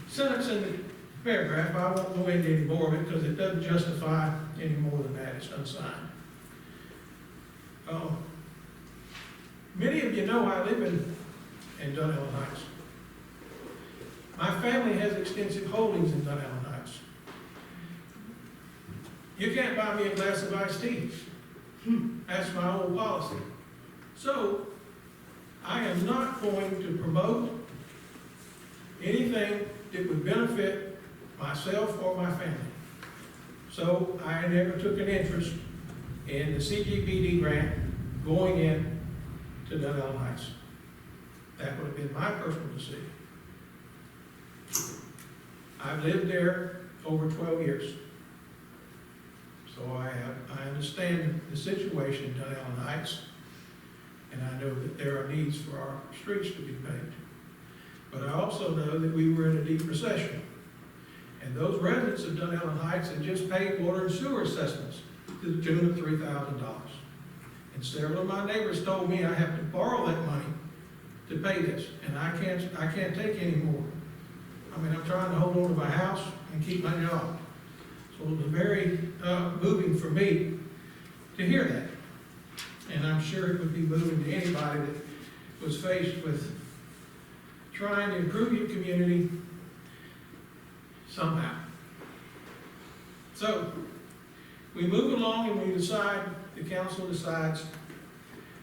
A: sentence in the paragraph. I won't go into any more of it because it doesn't justify any more than that. It's unsigned. Many of you know I live in Dunallen Heights. My family has extensive holdings in Dunallen Heights. You can't buy me a glass of iced tea. That's my old policy. So, I am not going to promote anything that would benefit myself or my family. So, I never took an interest in the CGBD grant going in to Dunallen Heights. That would have been my personal decision. I've lived there over 12 years. So I understand the situation in Dunellen Heights, and I know that there are needs for our streets to be paved. But I also know that we were in a deep recession. And those residents of Dunellen Heights had just paid water and sewer assessments to the tune of $3,000. And several of my neighbors told me I have to borrow that money to pay this, and I can't take any more. I mean, I'm trying to hold on to my house and keep my job. So it was very moving for me to hear that. And I'm sure it would be moving to anybody that was faced with trying to improve your community somehow. So, we move along and we decide, the council decides,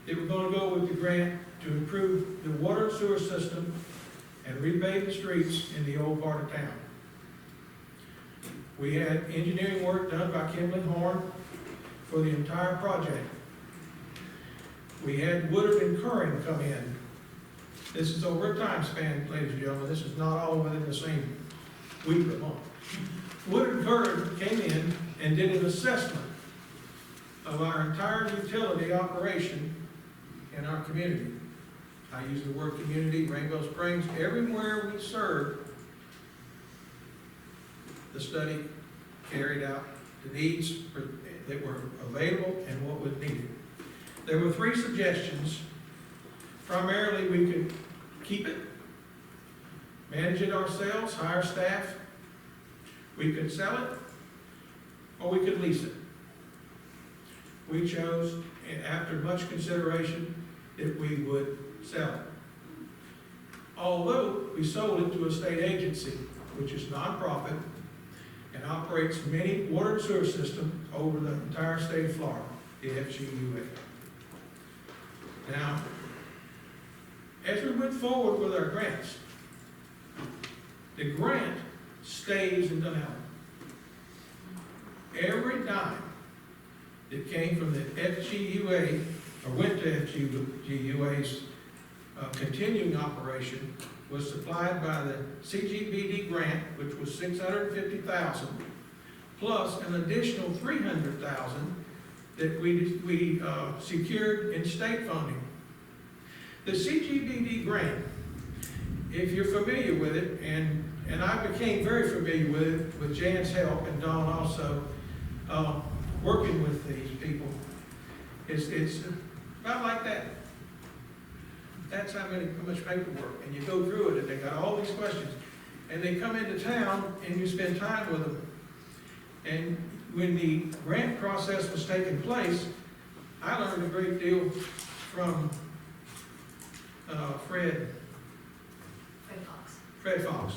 A: that we're gonna go with the grant to improve the water and sewer system and repave the streets in the old part of town. We had engineering work done by Kimberly Horn for the entire project. We had Woodard and Curran come in. This is over a time span, ladies and gentlemen. This is not all within the same week or month. Woodard and Curran came in and did an assessment of our entire utility operation in our community. I use the word community, Rainbow Springs, everywhere we serve. The study carried out the needs that were available and what was needed. There were 3 suggestions. Primarily, we could keep it, manage it ourselves, hire staff. We could sell it, or we could lease it. We chose, after much consideration, that we would sell it. Although we sold it to a state agency, which is nonprofit, and operates many water and sewer systems over the entire state of Florida, the FGUA. Now, as we went forward with our grants, the grant stays in Dunellen. Every dime that came from the FGUA, or went to FGUA's continuing operation, was supplied by the CGBD grant, which was $650,000, plus an additional $300,000 that we secured in state funding. The CGBD grant, if you're familiar with it, and I became very familiar with it with Jan's help and Dawn also, working with these people, it's about like that. That's how much paperwork, and you go through it, and they got all these questions, and they come into town, and you spend time with them. And when the grant process was taking place, I learned a great deal from Fred Fox,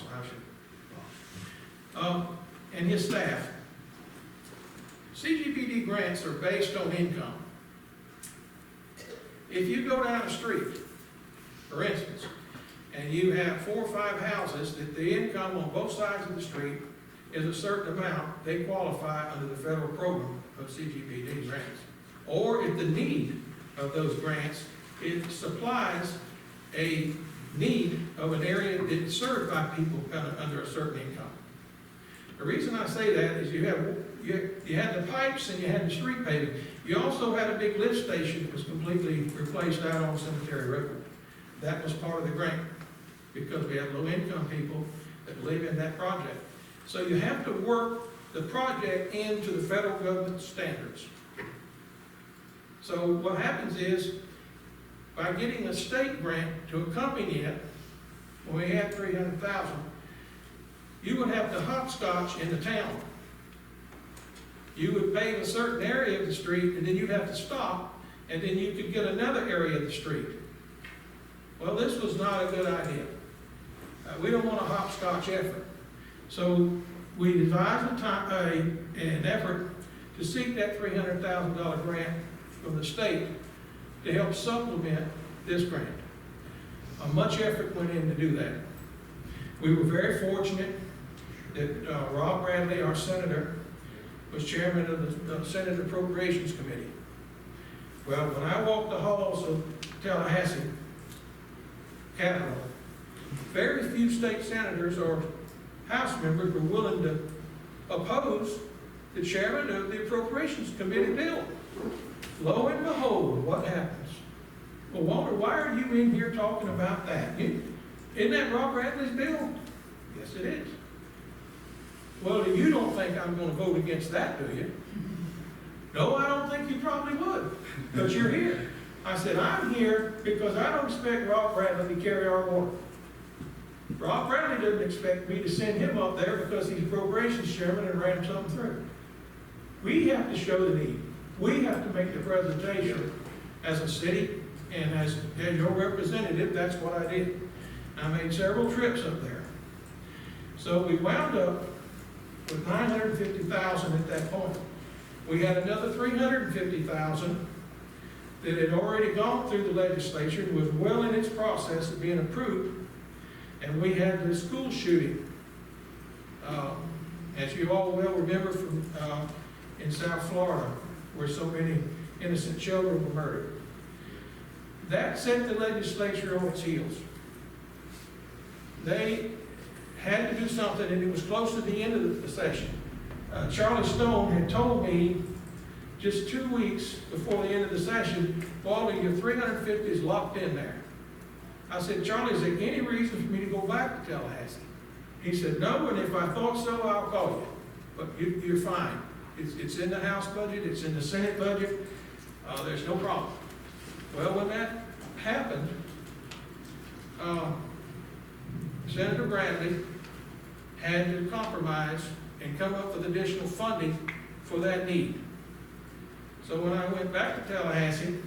A: and his staff. CGBD grants are based on income. If you go down a street, for instance, and you have 4 or 5 houses that the income on both sides of the street is a certain amount, they qualify under the federal program of CGBD grants. Or if the need of those grants, it supplies a need of an area that's served by people under a certain income. The reason I say that is you had the pipes and you had the street paving. You also had a big lift station that was completely replaced out on Cemetery Road. That was part of the grant, because we have low-income people that live in that project. So you have to work the project into the federal government standards. So what happens is, by getting a state grant to accompany it, when we had $300,000, you would have to hopscotch in the town. You would pave a certain area of the street, and then you'd have to stop, and then you could get another area of the street. Well, this was not a good idea. We don't want a hopscotch effort. So we devised an effort to seek that $300,000 grant from the state to help supplement this grant. Much effort went in to do that. We were very fortunate that Rob Bradley, our senator, was chairman of the Senate Appropriations Committee. Well, when I walked the halls of Tallahassee Capitol, very few state senators or House members were willing to oppose the chairman of the Appropriations Committee bill. Lo and behold, what happens? Well, Walter, why are you in here talking about that? Isn't that Rob Bradley's bill? Yes, it is. Well, you don't think I'm gonna vote against that, do you? No, I don't think you probably would, but you're here. I said, I'm here because I don't expect Rob Bradley to carry our water. Rob Bradley doesn't expect me to send him up there because he's appropriations chairman and ran something through. We have to show the need. We have to make the presentation as a city and as your representative. That's what I did. I made several trips up there. So we wound up with $950,000 at that point. We had another $350,000 that had already gone through the legislature and was well in its process of being approved. And we had the school shooting, as you all well remember from in South Florida, where so many innocent children were murdered. That set the legislature on its heels. They had to do something, and it was close to the end of the session. Charlie Stone had told me just 2 weeks before the end of the session, Walter, your 350 is locked in there. I said, Charlie, is there any reason for me to go back to Tallahassee? He said, no, and if I thought so, I'll call you. But you're fine. It's in the House budget, it's in the Senate budget, there's no problem. Well, when that happened, Senator Bradley had to compromise and come up with additional funding for that need. So when I went back to Tallahassee,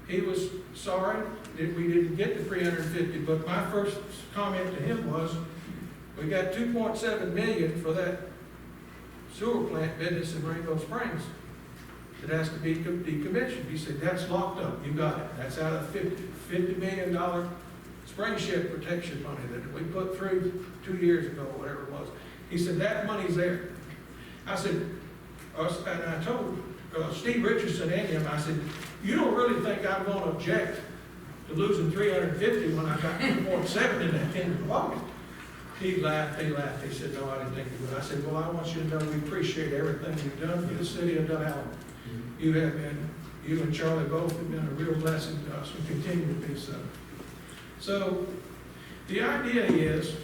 A: he was sorry that we didn't get the 350, but my first comment to him was, we got $2.7 million for that sewer plant business in Rainbow Springs that has to be decommissioned. He said, that's locked up, you got it. That's out of $50 million spring ship protection money that we put through 2 years ago, whatever it was. He said, that money's there. I said, and I told Steve Richardson and him, I said, you don't really think I'm going to object to losing 350 when I got 2.7 in the pocket? He laughed, he said, no, I didn't think you would. I said, well, I want you to know we appreciate everything you've done for the city of Dunallen. You have been, you and Charlie both have been a real blessing to us and continue to be so. So the idea is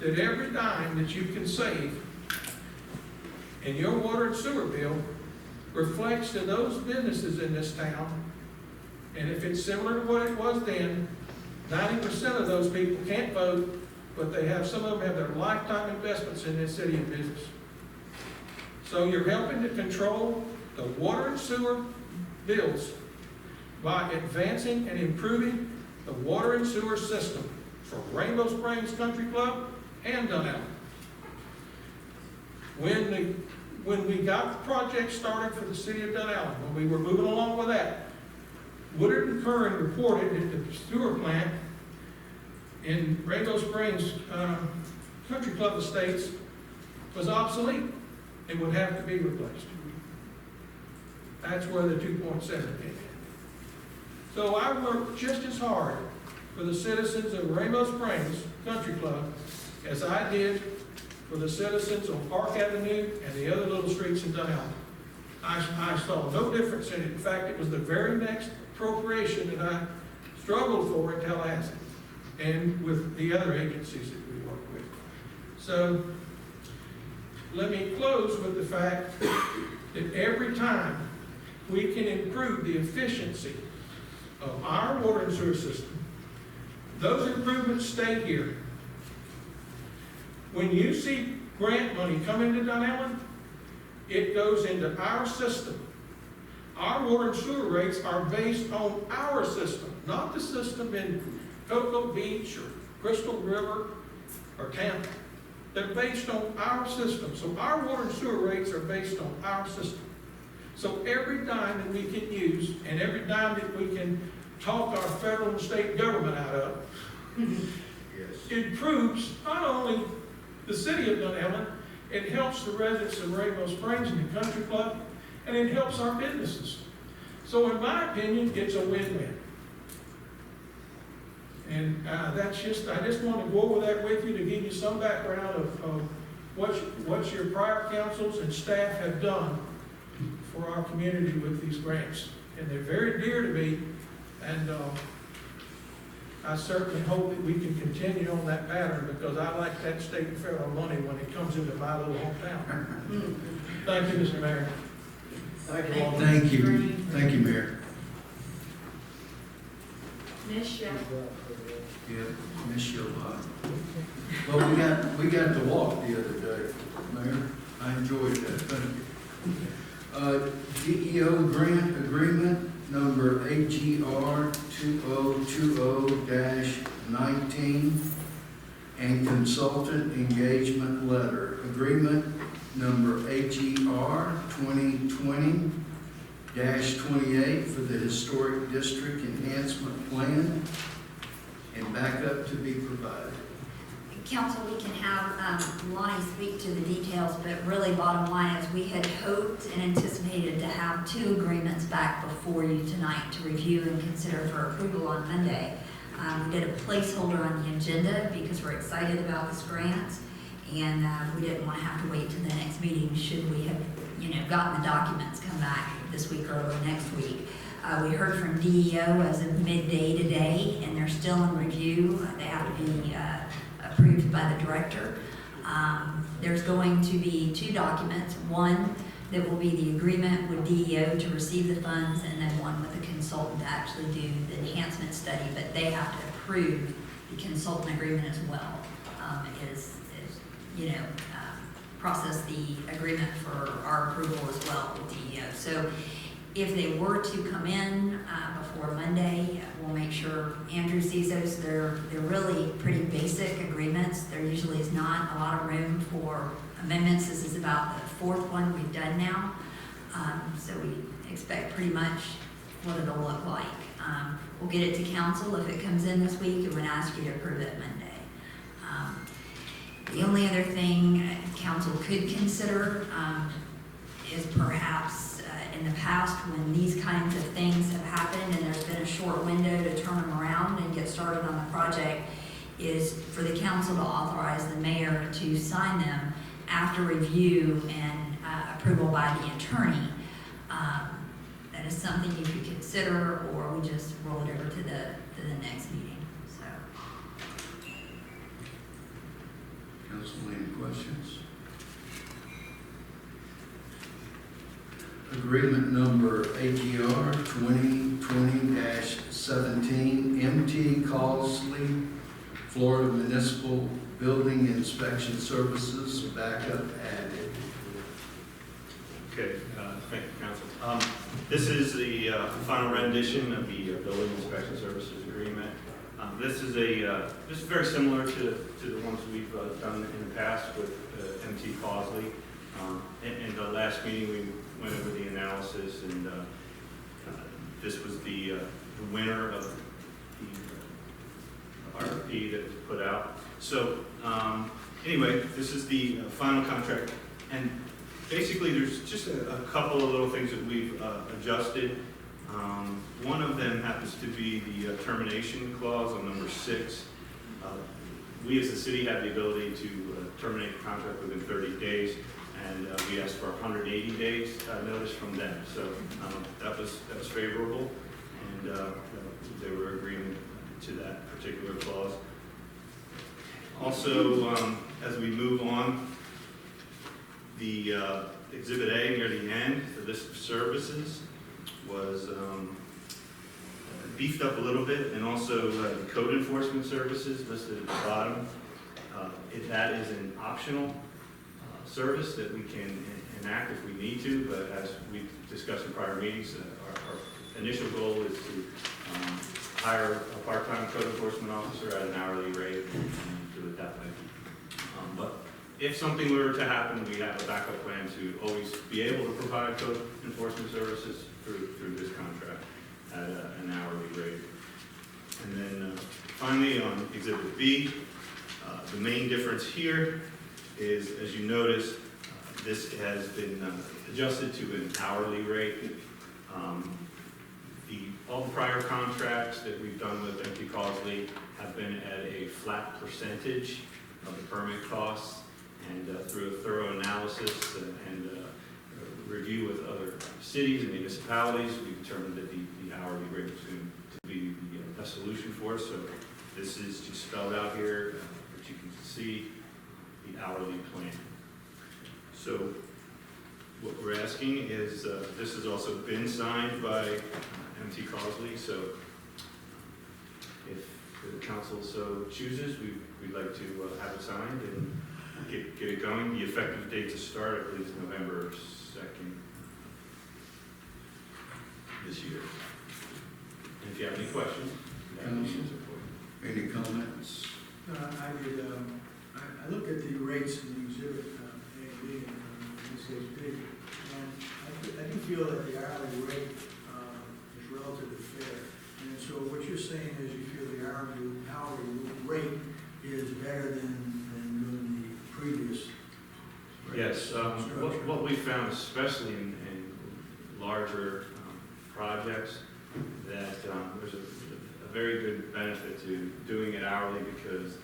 A: that every dime that you can save in your water and sewer bill reflects to those businesses in this town. And if it's similar to what it was then, 90% of those people can't vote, but they have, some of them have their lifetime investments in this city and business. So you're helping to control the water and sewer bills by advancing and improving the water and sewer system for Rainbow Springs Country Club and Dunallen. When we got the project started for the city of Dunallen, when we were moving along with that, Woodard and Curran reported that the sewer plant in Rainbow Springs Country Club Estates was obsolete. It would have to be replaced. That's where the 2.7 came in. So I worked just as hard for the citizens of Rainbow Springs Country Club as I did for the citizens on Park Avenue and the other little streets in Dunallen. I saw no difference in it. In fact, it was the very next appropriation that I struggled for in Tallahassee and with the other agencies that we work with. So let me close with the fact that every time we can improve the efficiency of our water and sewer system, those improvements stay here. When you see grant money come into Dunallen, it goes into our system. Our water and sewer rates are based on our system, not the system in Cocoa Beach or Crystal River or Tampa. They're based on our system. So our water and sewer rates are based on our system. So every dime that we can use and every dime that we can talk our federal and state government out of improves not only the city of Dunallen, it helps the residents of Rainbow Springs and the Country Club, and it helps our businesses. So in my opinion, it's a win-win. And I just wanted to go over that with you to give you some background of what your prior councils and staff have done for our community with these grants. And they're very dear to me, and I certainly hope that we can continue on that pattern, because I like that state and federal money when it comes into my little hometown. Thank you, Mr. Mayor.
G: Thank you, Alderman.
K: Thank you, Mayor.
C: Miss, yeah.
K: Yeah, miss you a lot. Well, we got to walk the other day, Mayor. I enjoyed that, thank you. DEO grant agreement number AGR 2020-19 and consultant engagement letter. Agreement number AGR 2020-28 for the Historic District Enhancement Plan, and backup to be provided.
D: Council, we can have Lonnie speak to the details, but really bottom line is we had hoped and anticipated to have 2 agreements back before you tonight to review and consider for approval on Monday. We did a placeholder on the agenda because we're excited about this grant, and we didn't want to have to wait till the next meeting should we have, gotten the documents come back this week or early next week. We heard from DEO as of midday today, and they're still in review. They have to be approved by the director. There's going to be 2 documents, one that will be the agreement with DEO to receive the funds, and then one with the consultant to actually do the enhancement study, but they have to approve the consultant agreement as well, process the agreement for our approval as well with DEO. So if they were to come in before Monday, we'll make sure Andrew sees those. They're really pretty basic agreements. There usually is not a lot of room for amendments. This is about the 4th one we've done now. So we expect pretty much what it'll look like. We'll get it to council. If it comes in this week, we would ask you to approve it Monday. The only other thing council could consider is perhaps in the past, when these kinds of things have happened and there's been a short window to turn them around and get started on the project, is for the council to authorize the mayor to sign them after review and approval by the attorney. That is something you could consider, or we just roll it over to the next meeting. So,
K: Council, any questions? Agreement number AGR 2020-17, MT Causley, Florida Municipal Building Inspection Services, backup added.
M: Okay, thank you, Council. This is the final rendition of the Building Inspection Services Agreement. This is very similar to the ones we've done in the past with MT Causley. In the last meeting, we went over the analysis, and this was the winner of the RFP that was put out. So anyway, this is the final contract, and basically there's just a couple of little things that we've adjusted. One of them happens to be the termination clause on number 6. We as a city have the ability to terminate the contract within 30 days. And we asked for 180 days notice from them. So that was favorable, and they were agreeing to that particular clause. Also, as we move on, the Exhibit A near the end, the list of services, was beefed up a little bit, and also the code enforcement services listed at the bottom. That is an optional service that we can enact if we need to, but as we discussed in prior meetings, our initial goal is to hire a part-time code enforcement officer at an hourly rate and do it that way. But if something were to happen, we have a backup plan to always be able to provide code enforcement services through this contract at an hourly rate. And then finally on Exhibit B, the main difference here is, as you notice, this has been adjusted to an hourly rate. All the prior contracts that we've done with MT Causley have been at a flat percentage of the permit costs, And through a thorough analysis and review with other cities and municipalities, we determined that the hourly rate was going to be the best solution for us. So this is just spelled out here, that you can see the hourly plan. So what we're asking is, this has also been signed by MT Causely, so if the council so chooses, we'd like to have it signed and get it going. The effective date to start, I believe, is November 2nd this year. And if you have any questions, I can answer for you.
K: Any comments?
I: I looked at the rates in the exhibit, A and B, and this is big. And I do feel that the hourly rate is relatively fair. And so what you're saying is you feel the hourly rate is better than doing the previous rate?
M: Yes, what we found, especially in larger projects, that there's a very good benefit to doing it hourly because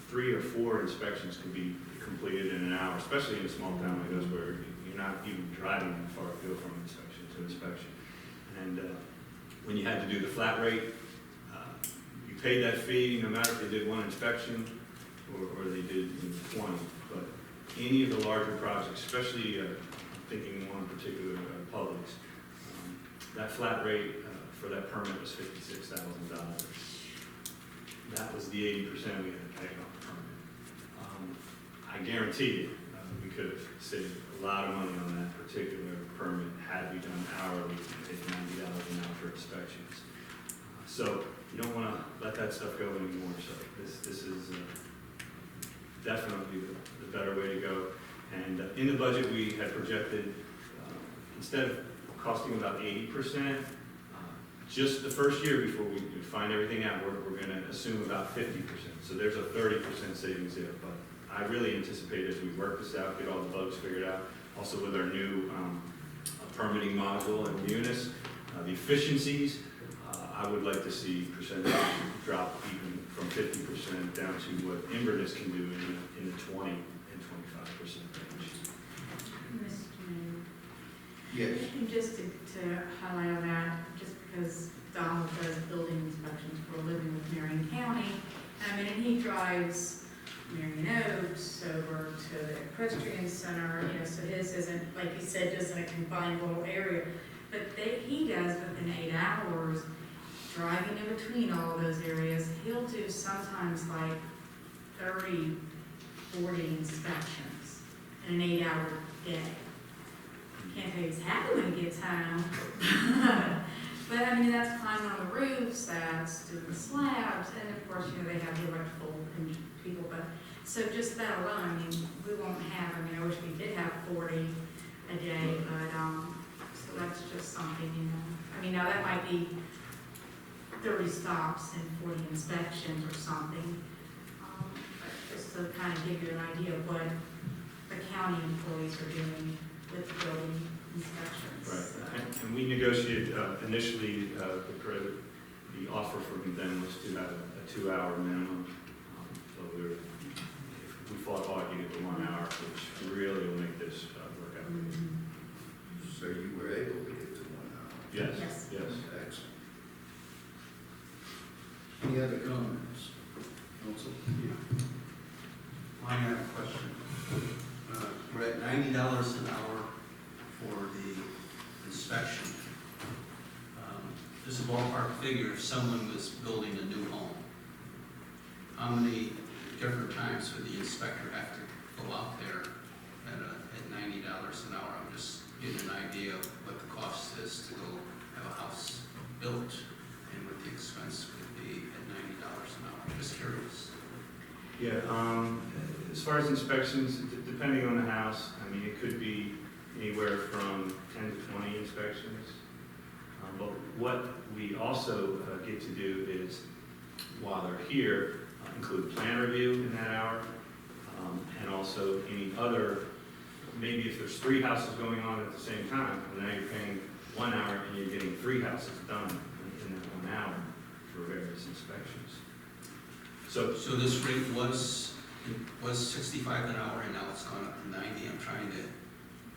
M: 3 or 4 inspections can be completed in an hour, especially in a small town like this where you're not even driving that far to go from inspection to inspection. And when you had to do the flat rate, you paid that fee no matter if they did 1 inspection or they did 20. But any of the larger projects, especially thinking one in particular, Publix, that flat rate for that permit was $56,000. That was the 80% we had to pay off the permit. I guarantee you, we could have saved a lot of money on that particular permit had we done hourly and paid $90 an hour for inspections. So you don't want to let that stuff go anymore. So this is definitely the better way to go. And in the budget, we had projected, instead of costing about 80%, just the first year before we find everything out, we're going to assume about 50%. So there's a 30% savings there. But I really anticipate as we work this out, get all the bugs figured out, also with our new permitting module and Munis, the efficiencies, I would like to see percentages drop even from 50% down to what Inverness can do in the 20 and 25% range.
H: Mr. Mayor.
K: Yes.
H: And just to highlight on that, just because Donald does building inspections for a living with Marion County, and he drives Marion Oaks over to the equestrian center, so his isn't, like you said, just in a confined little area. But he does within 8 hours, driving in between all of those areas, he'll do sometimes like 30, 40 inspections in an 8-hour day. Can't tell you he's happy when he gets home. But that's climbing on the roofs, that's doing the slabs, and of course, they have the electrical people, but, so just that alone, we won't have, I wish we did have 40 a day, but, so that's just something, now that might be 30 stops and 40 inspections or something, but just to kind of give you an idea of what the county employees are doing with building inspections.
M: Right, and we negotiated initially, the offer from them was to have a 2-hour minimum. So if we fought hard to get to 1 hour, which really will make this work out.
K: So you were able to get to 1 hour?
M: Yes.
K: Excellent. Any other comments? Council?
J: I have a question. We're at $90 an hour for the inspection. Just a ballpark figure, if someone was building a new home, how many different times would the inspector have to go out there at $90 an hour? I'm just getting an idea of what the cost is to go have a house built and what the expense would be at $90 an hour. Just curious.
M: Yeah, as far as inspections, depending on the house, it could be anywhere from 10 to 20 inspections. But what we also get to do is, while they're here, include plan review in that hour, and also any other, maybe if there's 3 houses going on at the same time, and now you're paying 1 hour and you're getting 3 houses done in that 1 hour for various inspections.
J: So this rate was it was 65 an hour and now it's gone up to 90. I'm trying to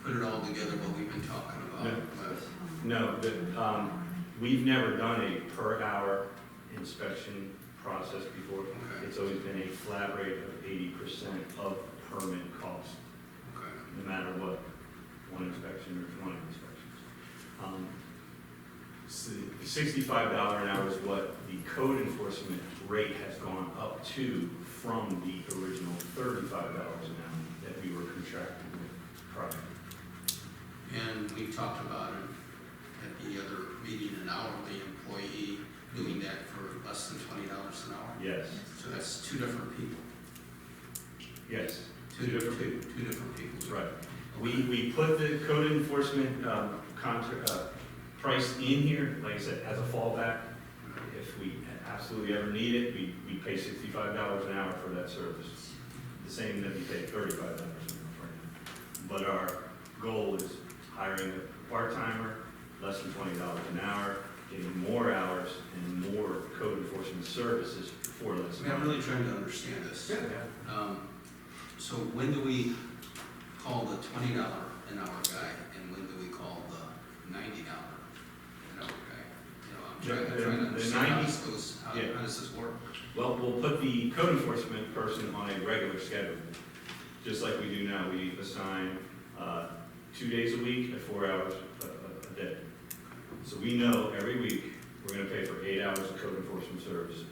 J: put it all together what we've been talking about.
M: No.
J: But
M: No, we've never done a per hour inspection process before.
J: Okay.
M: It's always been a flat rate of 80% of permit cost,
J: Okay.
M: no matter what, one inspection or 20 inspections. So the $65 an hour is what the code enforcement rate has gone up to from the original $35 an hour that we were contracting with prior.
J: And we talked about it at the other meeting, an hourly employee doing that for less than $20 an hour.
M: Yes,
J: So that's two different people.
M: yes,
J: Two different people.
M: that's right. We put the code enforcement price in here, like I said, as a fallback. If we absolutely ever need it, we pay $65 an hour for that service. The same that we pay $35 an hour for now. But our goal is hiring a part-timer, less than $20 an hour, getting more hours and more code enforcement services for less
J: I mean, I'm
M: money.
J: really trying to understand this.
M: Yeah.
J: So when do we call the $20 an hour guy, and when do we call the $90 an hour guy? You know, I'm trying to
M: The
J: understand how
M: 90
J: this goes, how does this work?
M: Well, we'll put the code enforcement person on a regular schedule, just like we do now. We assign 2 days a week at 4 hours a day. So we know every week we're going to pay for 8 hours of code enforcement services.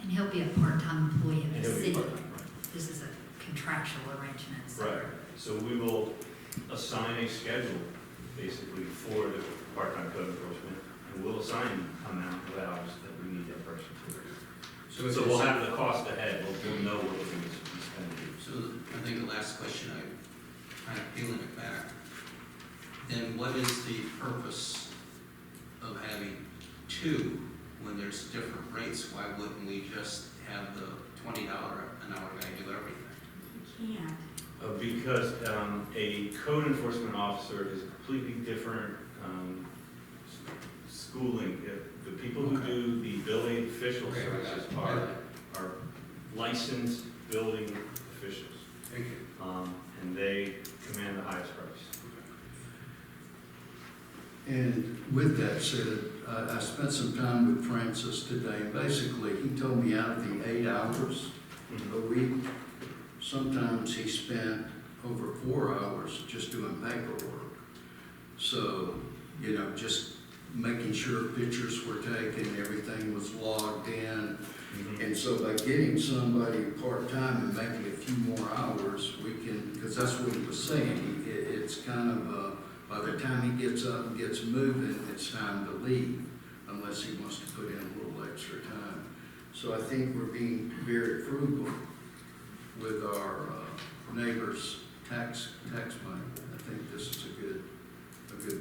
D: And he'll be a part-time employee of
M: And
D: the
M: he'll be
D: city.
M: part-time, right.
D: This is a contractual arrangement, so.
M: Right, so we will assign a schedule, basically, for the part-time code enforcement, and we'll assign amount of hours that we need that person to. So we'll have the cost ahead, we'll know what we're going to be spending.
J: So I think the last question, I'm kind of peeling it back. Then what is the purpose of having two when there's different rates? Why wouldn't we just have the $20 an hour guy do everything?
D: You can't.
M: Because a code enforcement officer is a completely different schooling. The people who do the building official
J: Okay, I got
M: services
J: it.
M: are licensed building officials,
J: Thank you.
M: and they command the highest price.
K: And with that said, I spent some time with Francis today, and basically, he told me out of the 8 hours a week, sometimes he spent over 4 hours just doing paperwork. So, you know, just making sure pictures were taken, everything was logged in. And so by getting somebody part-time and maybe a few more hours, we can, because that's what he was saying, it's kind of, by the time he gets up and gets moving, it's time to leave, unless he wants to put in a little extra time. So I think we're being very frugal with our neighbors' tax money. I think this is a good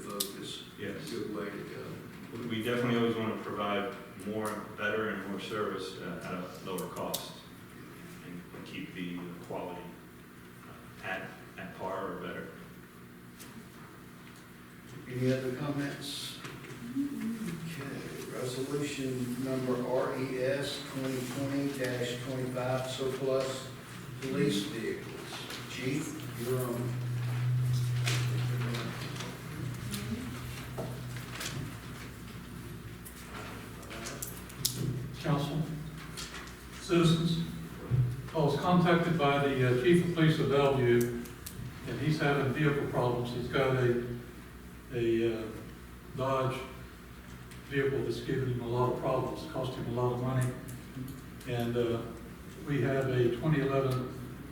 K: focus,
M: Yes.
K: a good way to go.
M: We definitely always want to provide more, better and more service at a lower cost and keep the quality at par or better.
K: Any other comments? Okay, resolution number RES 2020-25, surplus police vehicles. Chief, you're on.
E: Council, citizens, I was contacted by the chief of police of Bellevue, and he's having vehicle problems. He's got a Dodge vehicle that's giving him a lot of problems, cost him a lot of money. And we have a 2011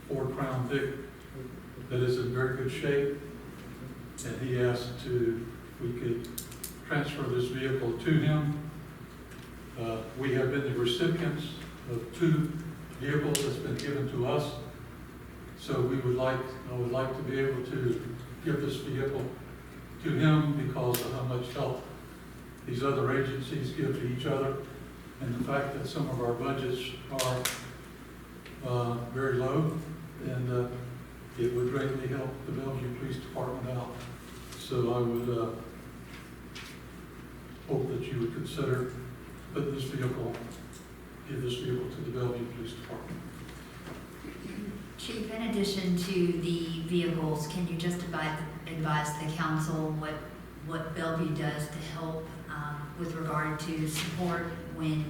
E: Ford Crown Vic that is in very good shape. And he asked if we could transfer this vehicle to him. We have been the recipients of 2 vehicles that's been given to us. So I would like to be able to give this vehicle to him because of how much help these other agencies give to each other, and the fact that some of our budgets are very low, and it would greatly help the Bellevue Police Department out. So I would hope that you would consider give this vehicle to the Bellevue Police Department.
D: Chief, in addition to the vehicles, can you just advise the council what Bellevue does to help with regard to support when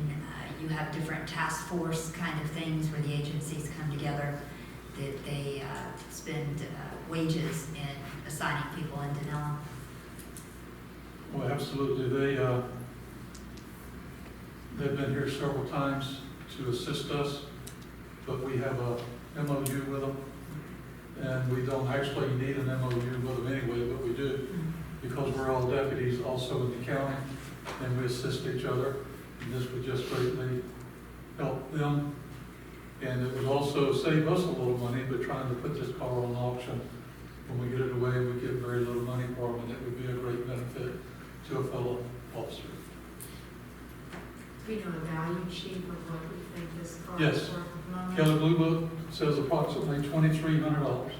D: you have different task force kind of things where the agencies come together, that they spend wages in assigning people in Denellen?
E: Well, absolutely. They've been here several times to assist us, but we have a MOU with them, and we don't actually need an MOU with them anyway, but we do, because we're all deputies also in the county, and we assist each other, and this would just greatly help them. And it would also save us a little money, but trying to put this car on auction, when we get it away, we get very little money for them, and it would be a great benefit to a fellow officer.
H: Do we know the value, Chief, of what we think this car
E: Yes.
H: is worth at the moment?
E: Kelly Blue Book says approximately $2,300.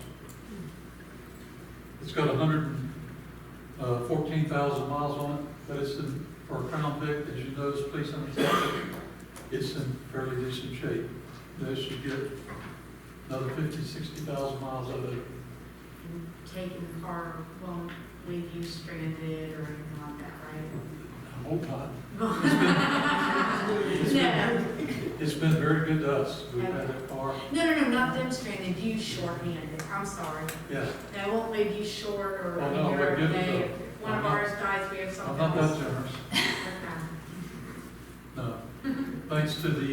E: It's got 114,000 miles on it, but it's in, for a Crown Vic, as you know, it's police and it's in fairly decent shape. They should get another 60,000 miles out of it.
H: Taking the car won't leave you stranded or anything like that, right?
E: I hope not.
H: No.
E: It's been very good to us. We've had that car.
H: No, not them stranded, you short-handed, I'm sorry.
E: Yeah,
H: That won't leave you short or,
E: Oh,
H: I mean,
E: no,
H: you're
E: we're
H: every
E: good
H: day.
E: with
H: If one
E: I'm
H: of
E: not-
H: ours dies, we have
E: I'm
H: something
E: not
H: else.
E: that generous.
H: Okay.
E: No. Thanks to the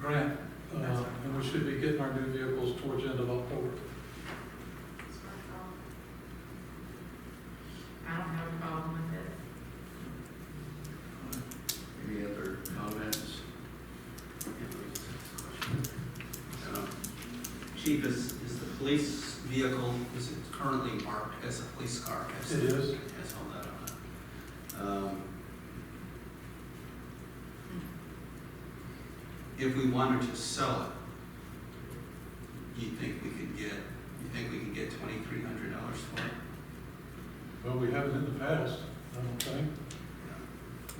E: grant, and we should be getting our new vehicles towards the end of October.
H: I don't have a problem with it.
K: Any other comments?
J: Chief, is the police vehicle, is it currently marked as a police car?
E: It is.
J: Has all that on it. If we wanted to sell it, you think we could get $2,300 for it?
E: Well, we haven't in the past, I don't think.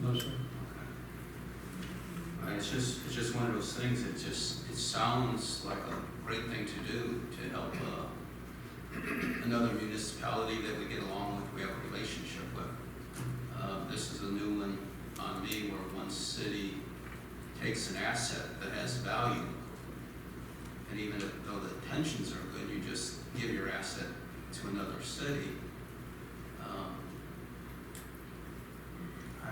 E: No, sir.
J: It's just one of those things, it sounds like a great thing to do to help another municipality that we get along with, we have a relationship with. This is a new one on me where one city takes an asset that has value, and even though the intentions are good, you just give your asset to another city. I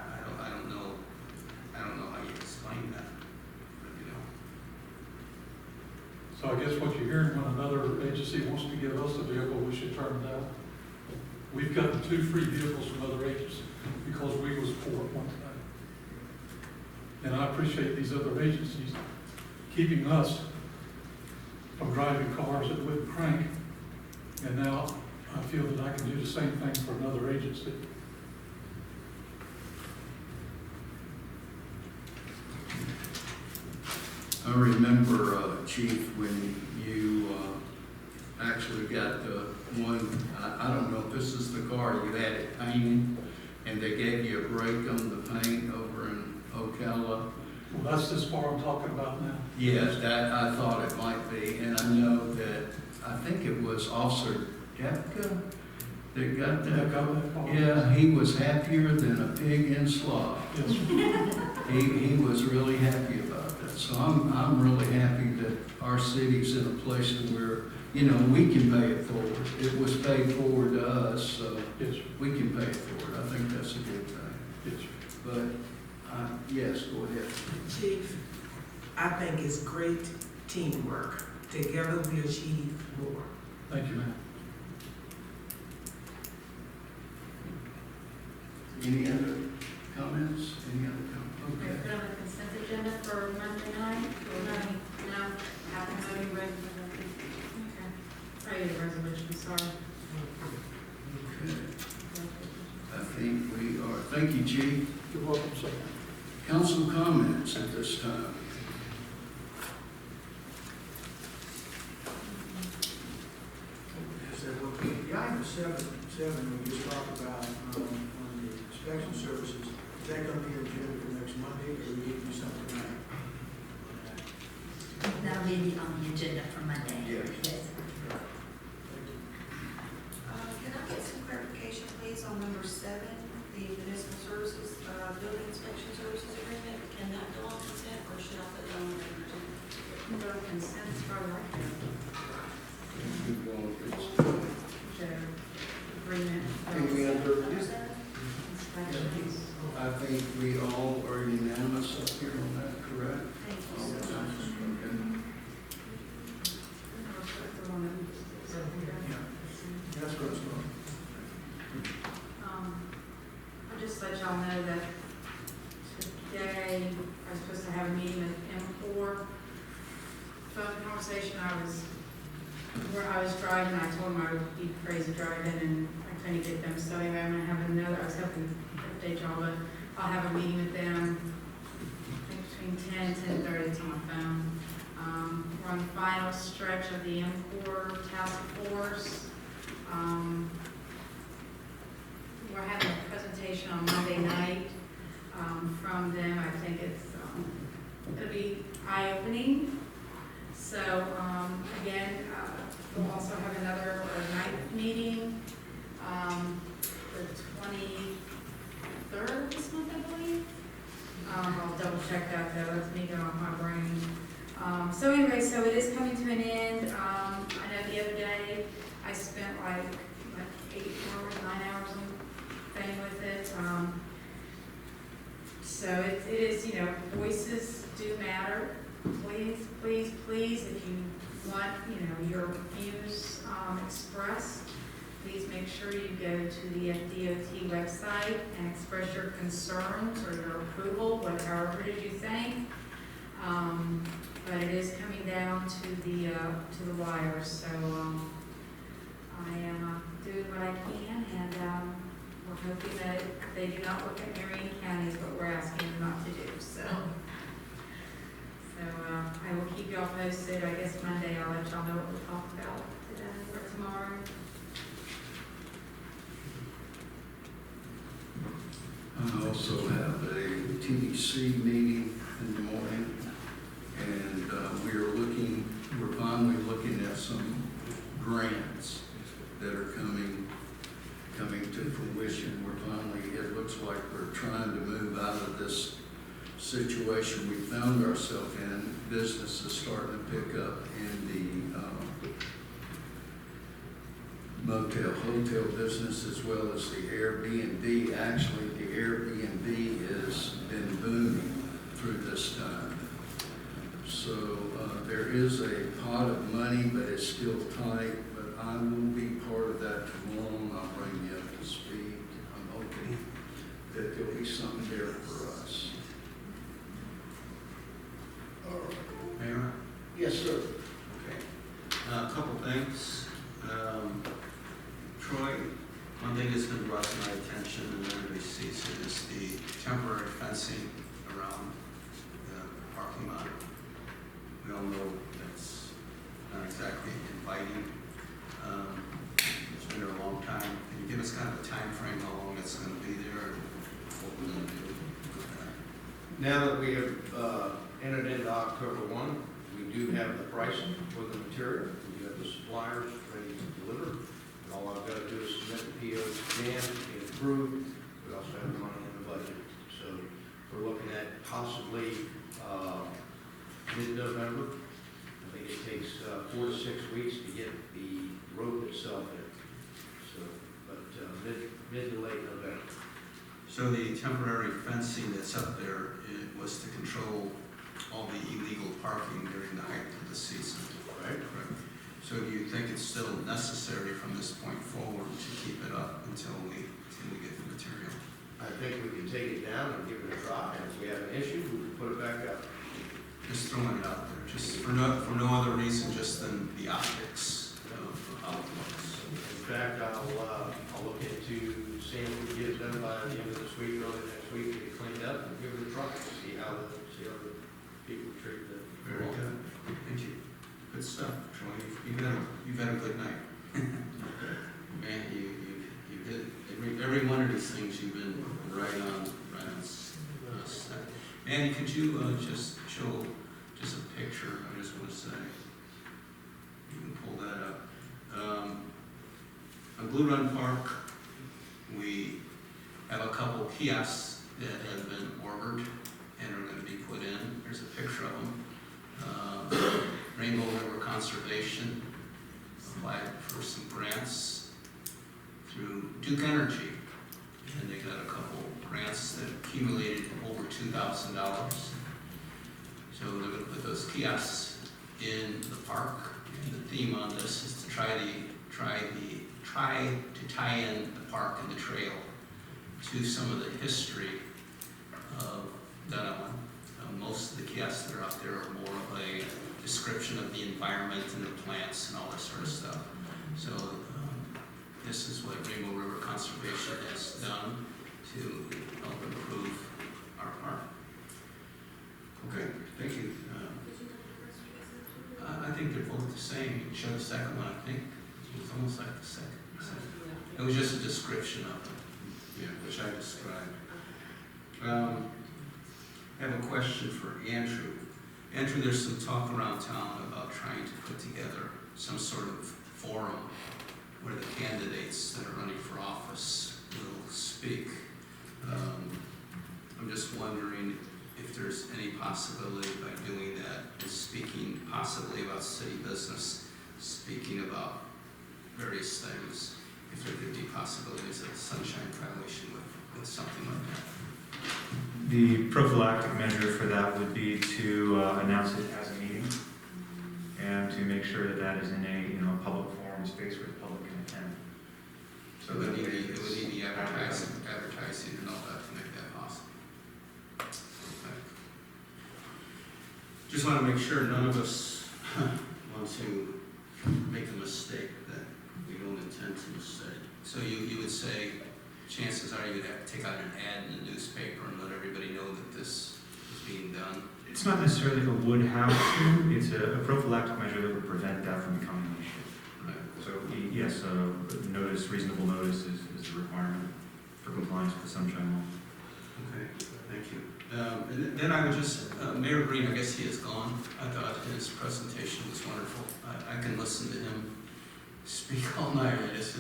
J: don't know how you explain that, but you know.
E: So I guess what you're hearing, when another agency wants to give us a vehicle, we should turn it down. We've gotten 2 free vehicles from other agencies because we was poor at one time. And I appreciate these other agencies keeping us from driving cars that wouldn't crank. And now I feel that I can do the same thing for another agency.
K: I remember, Chief, when you actually got the one, I don't know if this is the car, you had it painted, and they gave you a break on the paint over in Ocala.
E: Well, that's this car I'm talking about now.
K: Yes, that, I thought it might be, and I know that, I think it was Officer Depka that got that.
E: That car.
K: Yeah, he was happier than a pig in slop.
E: Yes, sir.
K: He was really happy about that. So I'm really happy that our city's in a place where, you know, we can pay it forward. It was paid forward to us, so
E: Yes, sir.
K: we can pay it forward. I think that's a good thing.
E: Yes, sir.
K: But, yes, go ahead.
N: Chief, I think it's great teamwork. Together we achieve more.
E: Thank you, ma'am.
K: Any other comments? Any other comments?
C: Okay,
K: Okay.
C: put on the consent agenda for Monday night? No, have a voting resolution. Okay.
H: I need a resolution, sorry.
K: Okay. I think we are, thank you, Chief.
E: You're welcome, sir.
K: Council comments at this time.
I: The item 7, we just talked about on the inspection services, is that going to be on the agenda for next Monday, or we need to do something tonight?
D: That'll be on the agenda for Monday.
K: Yeah.
D: Yes.
O: Can I get some clarification, please, on number 7, the municipal services, building inspection services agreement? Can that go on consent, or should I put that on number 2?
C: The consent is probably right there. The agreement.
K: Can we under,
C: Inspections.
K: I think we all are unanimous up here on that, correct?
O: Thank you so much.
I: That's where it's going.
C: I'll just let y'all know that today, I was supposed to have a meeting with M4. Phone conversation, I was driving, I told them I would be crazy driving, and I couldn't get them, so anyway, I'm gonna have another, I was hoping to update y'all, but I'll have a meeting with them, I think between 10 and 10:30, it's on my phone. We're on the final stretch of the M4 task force. We're having a presentation on Monday night from them. I think it's going to be eye-opening. So again, we'll also have another night meeting the 23rd of this month, I believe. I'll double check that though. That's me going off my brain. So anyway, so it is coming to an end. I know the other day I spent like 8 hours, 9 hours on playing with it. So it is, you know, voices do matter. Please, please, please, if you want, you know, your views expressed, please make sure you go to the FDOT website and express your concerns or your approval, whatever it is you think. But it is coming down to the wire, so I am doing what I can, and we're hoping that they do not look at Marion County is what we're asking them not to do. So I will keep y'all posted. I guess Monday I'll let y'all know what we'll talk about today or tomorrow.
K: I also have a TDC meeting in the morning, and we're finally looking at some grants that are coming to fruition. It looks like we're trying to move out of this situation we found ourselves in. Business is starting to pick up in the motel, hotel business, as well as the Airbnb. Actually, the Airbnb has been booming through this time. So there is a pot of money, but it's still tight. But I will be part of that tomorrow, and I'll bring you up to speed. I'm hoping that there'll be something there for us.
J: Mayor?
K: Yes, sir.
J: Okay. A couple things. Troy, one thing that's been brought to my attention and everybody sees it is the temporary fencing around the parking lot. We all know that's not exactly inviting. It's been there a long time. Can you give us kind of a time frame how long it's going to be there and what we're going to do with that?
G: Now that we have entered into October 1, we do have the pricing for the material. We have the suppliers ready to deliver. And all I've got to do is submit the PO to Dan, get it approved. We also have the money in the budget. So we're looking at possibly mid-November. I think it takes 4 to 6 weeks to get the road itself in. So, but mid to late November.
J: So the temporary fencing that's up there, it was to control all the illegal parking during the height of the season.
G: Right.
J: Correct. So do you think it's still necessary from this point forward to keep it up until we get the material?
G: I think we can take it down and give it a try, and if we have an issue, we can put it back up.
J: Just throwing it out there, just for no other reason just than the optics of how it looks.
G: In fact, I'll look into seeing if we can get it done by the end of this week, early next week, get it cleaned up and give it a try, see how the people treat the.
J: Very good. Thank you. Good stuff, Troy. You've had a good night. Man, you did every one of these things. You've been right on set. Manny, could you just show just a picture, I just want to say. You can pull that up. On Blue Run Park, we have a couple kiosks that have been ordered and are going to be put in. There's a picture of them. Rainbow River Conservation applied for some grants through Duke Energy, and they got a couple grants that accumulated over $2,000. So they're going to put those kiosks in the park, and the theme on this is to try to tie in the park and the trail to some of the history of Denellen. Most of the kiosks that are out there are more of a description of the environment and the plants and all that sort of stuff. So this is what Rainbow River Conservation has done to help improve our park. Okay, thank you. I think they're both the same. You can show the second one, I think. It was almost like the second. It was just a description of it, yeah, which I described. I have a question for Andrew. Andrew, there's some talk around town about trying to put together some sort of forum where the candidates that are running for office will speak. I'm just wondering if there's any possibility by doing that and speaking possibly about city business, speaking about various things, if there could be possibilities of Sunshine Coalition with something like that.
L: The prophylactic measure for that would be to announce it as a meeting and to make sure that that is in a public forum space where the public can attend.
J: So it would need to be advertising and all that to make that possible. Okay. Just want to make sure none of us want to make a mistake that we don't intend to mistake. So you would say, chances are you would have to take out an ad in the newspaper and let everybody know that this is being done?
L: It's not necessarily a would have to, it's a prophylactic measure that would prevent that from becoming an issue.
J: Right.
L: So yes, reasonable notice is the requirement for compliance with the Sunshine Law.
J: Okay, thank you. And then I would just, Mayor Green, I guess he is gone. I thought his presentation was wonderful. I can listen to him speak all night. I just,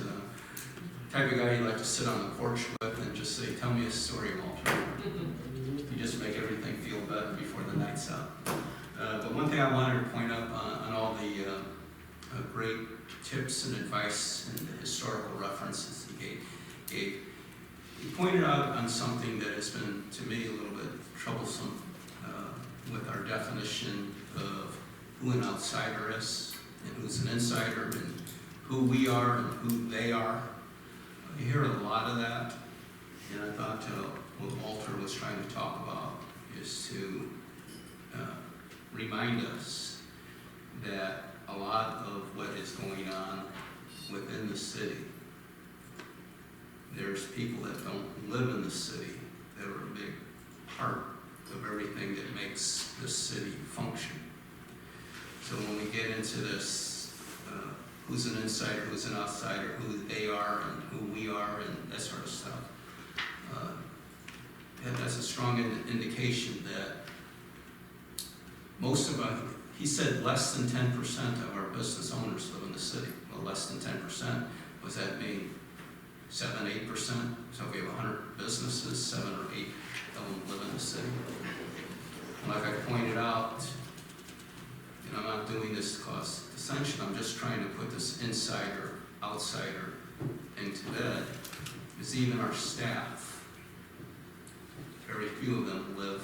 J: type of guy you like to sit on the porch with and just say, tell me a story, Walter. You just make everything feel better before the night's out. But one thing I wanted to point out on all the great tips and advice and the historical references he gave, he pointed out on something that has been, to me, a little bit troublesome with our definition of who an outsider is and who's an insider and who we are and who they are. You hear a lot of that, and I thought what Walter was trying to talk about is to remind us that a lot of what is going on within the city, there's people that don't live in the city that are a big part of everything that makes the city function. So when we get into this, who's an insider, who's an outsider, who they are and who we are and that sort of stuff, that's a strong indication that most of our, he said less than 10% of our business owners live in the city. Well, less than 10%, what does that mean? 7, 8%? So if we have 100 businesses, 7 or 8 of them live in the city. And like I pointed out, I'm not doing this to cause dissension, I'm just trying to put this insider, outsider into bed, because even our staff, very few of them live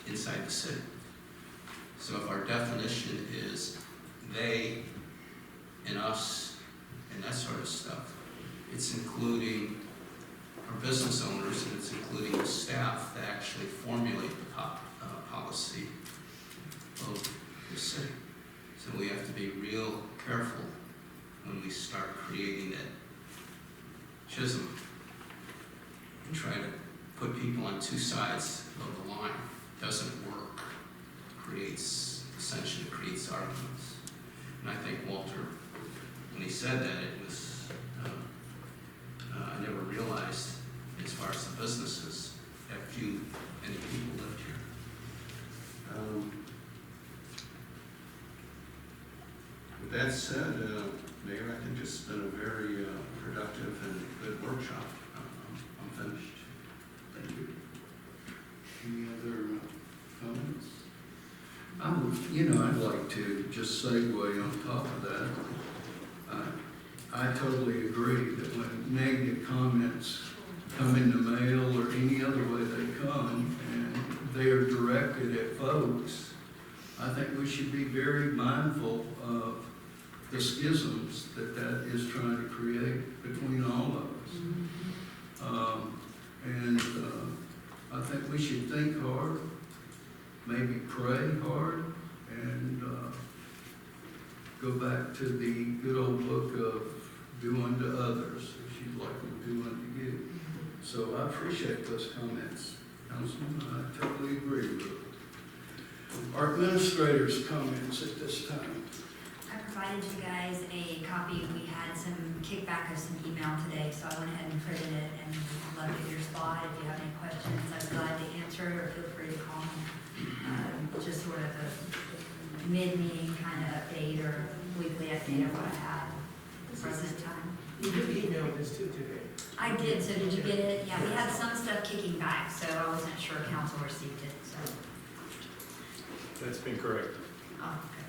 J: inside the city. So if our definition is they and us and that sort of stuff, it's including our business owners and it's including the staff that actually formulate the policy of the city. So we have to be real careful when we start creating that schism and try to put people on two sides of the line. It doesn't work. It creates dissension, it creates arguments. And I think Walter, when he said that, it was, I never realized, as far as the businesses, that any people lived here. that said, Mayor, I think it's been a very productive and good workshop. I'm finished. Thank you.
K: Any other comments? I'd like to just segue on top of that. I totally agree that when negative comments come in the mail or any other way they come, and they are directed at folks, I think we should be very mindful of the schisms that is trying to create between all of us. I think we should think hard, maybe pray hard, and go back to the good old book of do unto others as you'd like them to do unto you. So I appreciate those comments, Councilman. I totally agree with it. Our administrators' comments at this time.
D: I provided you guys a copy. We had some kickback of some email today, so I went ahead and printed it, and I'd love to hear your spot. If you have any questions, I'm glad to answer, or feel free to call me. Just sort of a mid-meeting kind of update or weekly update of what I had for this time.
N: You did email this too today.
D: I did, so did you get it? Yeah, we had some stuff kicking back, so I wasn't sure council received it, so.
M: That's been corrected.
D: Oh, okay.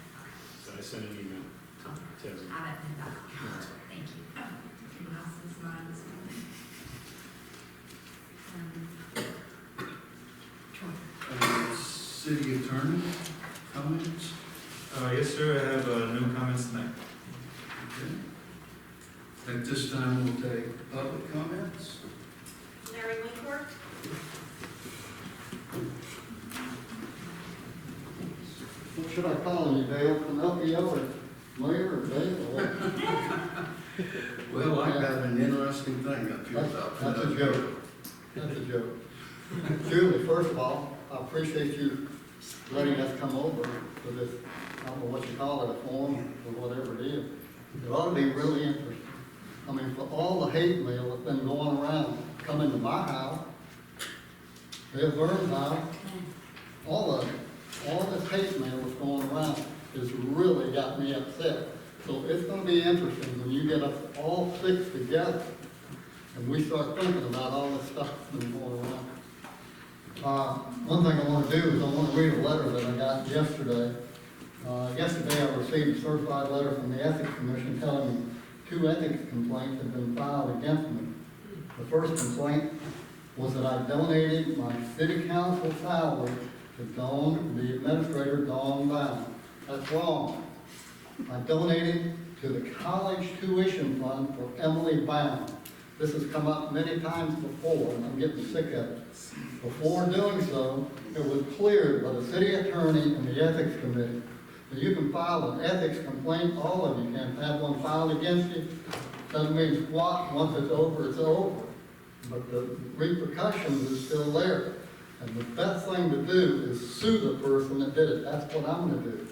M: So I sent an email
D: Oh,
M: to everyone.
D: I haven't been back. Thank you. Who else is mine this morning?
K: City attorney comments?
L: Yes, sir, I have no comments tonight.
K: Okay. At this time, we'll take public comments.
O: Larry Winkler?
P: What should I call you, Dale? Pinocchio or Mayor or Dale or what?
K: Well, I got an interesting thing up here about
P: That's a
K: Pinocchio.
P: joke. That's a joke. Julie, first of all, I appreciate you letting us come over for this, I don't know what you call it, a forum or whatever it is. It ought to be really interesting. I mean, for all the hate mail that's been going around, coming to my house, Bill Burns' house, all of it, all this hate mail that's going around has really got me upset. So it's gonna be interesting when you get us all six together and we start thinking about all this stuff that's been going around. One thing I want to do is I want to read a letter that I got yesterday. Yesterday I received a certified letter from the Ethics Commission telling me 2 ethics complaints have been filed against me. The first complaint was that I donated my city council salary to the administrator, Dawn Bound. That's wrong. I donated to the college tuition fund for Emily Bound. This has come up many times before, and I'm getting sick of it. Before doing so, it was cleared by the city attorney and the ethics committee. Now, you can file an ethics complaint, all of you can have one filed against you. Doesn't mean squat, once it's over, it's over. But the repercussions is still there. And the best thing to do is sue the person that did it. That's what I'm gonna do.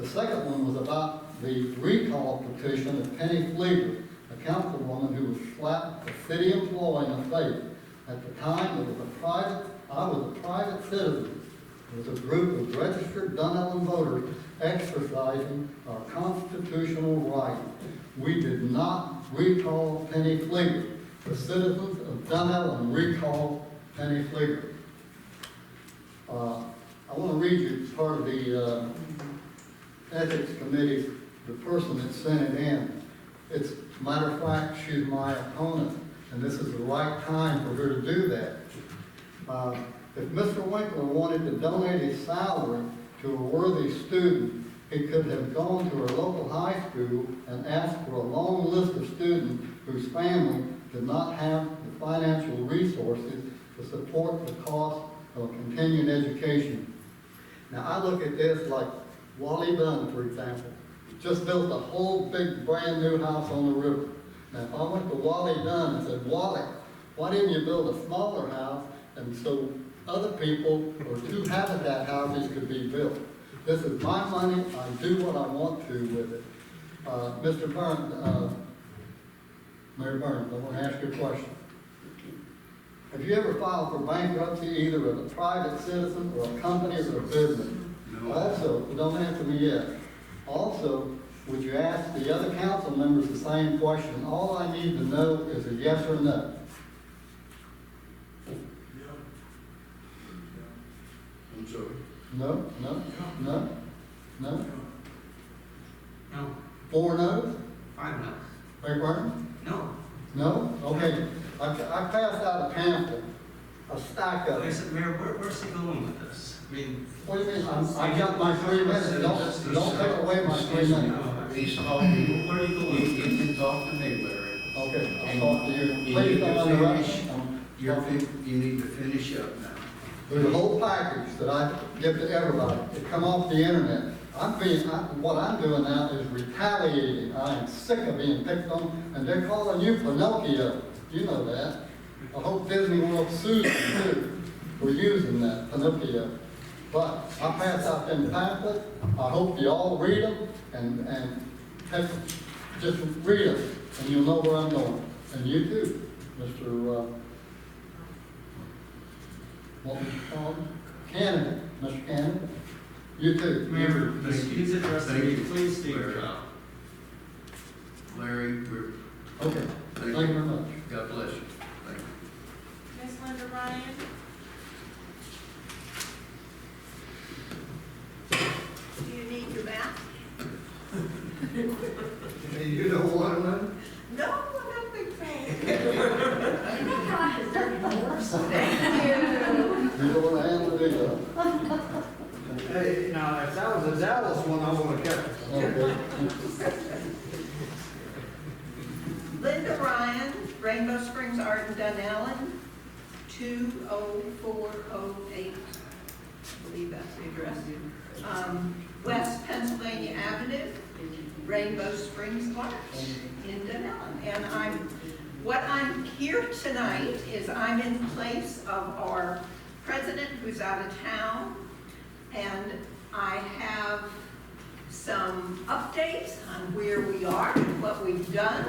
P: The second one was about the recall petition of Penny Fleeger, a councilwoman who was slapped a city employee in the face. At the time, I was a private citizen. It was a group of registered Dunellen voters exercising our constitutional right. We did not recall Penny Fleeger. The citizens of Dunellen recalled Penny Fleeger. I want to read you part of the Ethics Committee, the person that sent it in. It's, matter of fact, she's my opponent, and this is the right time for her to do that. If Mr. Winkler wanted to donate his salary to a worthy student, he could have gone to our local high school and asked for a long list of students whose family did not have the financial resources to support the cost of continuing education. Now, I look at this like Wally Dunn, for example, just built a whole big brand new house on the river. Now, if I went to Wally Dunn and said, Wally, why didn't you build a smaller house and so other people or 2 habitat houses could be built? This is my money, I do what I want to with it. Mr. Burns, Mayor Burns, I want to ask you a question. Have you ever filed for bankruptcy either as a private citizen or a company or a business?
K: No.
P: Also, don't answer me yet. Also, would you ask the other council members the same question? All I need to know is a yes or no.
K: I'm sorry.
P: No, no, no, no.
J: No,
P: 4 no's?
J: 5 no.
P: Ray Burton?
J: No.
P: No? Okay. I passed out a pamphlet, a stack of
J: I
P: it.
J: said, Mayor, where's he going with this? I mean.
P: What do you mean? I got my 3 minutes. Don't take away my 3 minutes.
K: He's talking.
J: Where are you going?
K: You can talk to me, Larry.
P: Okay, I'll talk to you.
K: You
P: Please
K: need
P: don't
K: to
P: interrupt.
K: finish, you need to finish up now.
P: There's a whole package that I give to everybody. It come off the internet. What I'm doing now is retaliating. I am sick of being picked on, and they're calling you Pinocchio. You know that. I hope Disney World sues you too for using that, Pinocchio. But I pass out them pamphlets. I hope you all read them and just read them, and you'll know where I'm going. And you too, Mr. What was it called? Canada, Mr. Canada. You too.
J: Mayor, please address the
K: Thank
J: meeting,
K: you.
J: please state
K: Larry.
J: your job.
K: Larry, we're,
P: Okay, thank you very much.
K: God bless you. Thank you.
O: Ms. Linda Ryan? Do you need your map?
P: You don't want to know?
O: No, I don't think so.
C: Thank you.
P: You don't want to handle it either.
G: Hey, now, if that was a Dallas one, I would have kept it.
P: Okay.
O: Linda Ryan, Rainbow Springs Art in Dunellen, 20408. I believe that's the address. West Pennsylvania Avenue, Rainbow Springs Art in Dunellen. And what I'm here tonight is I'm in place of our president who's out of town, and I have some updates on where we are and what we've done,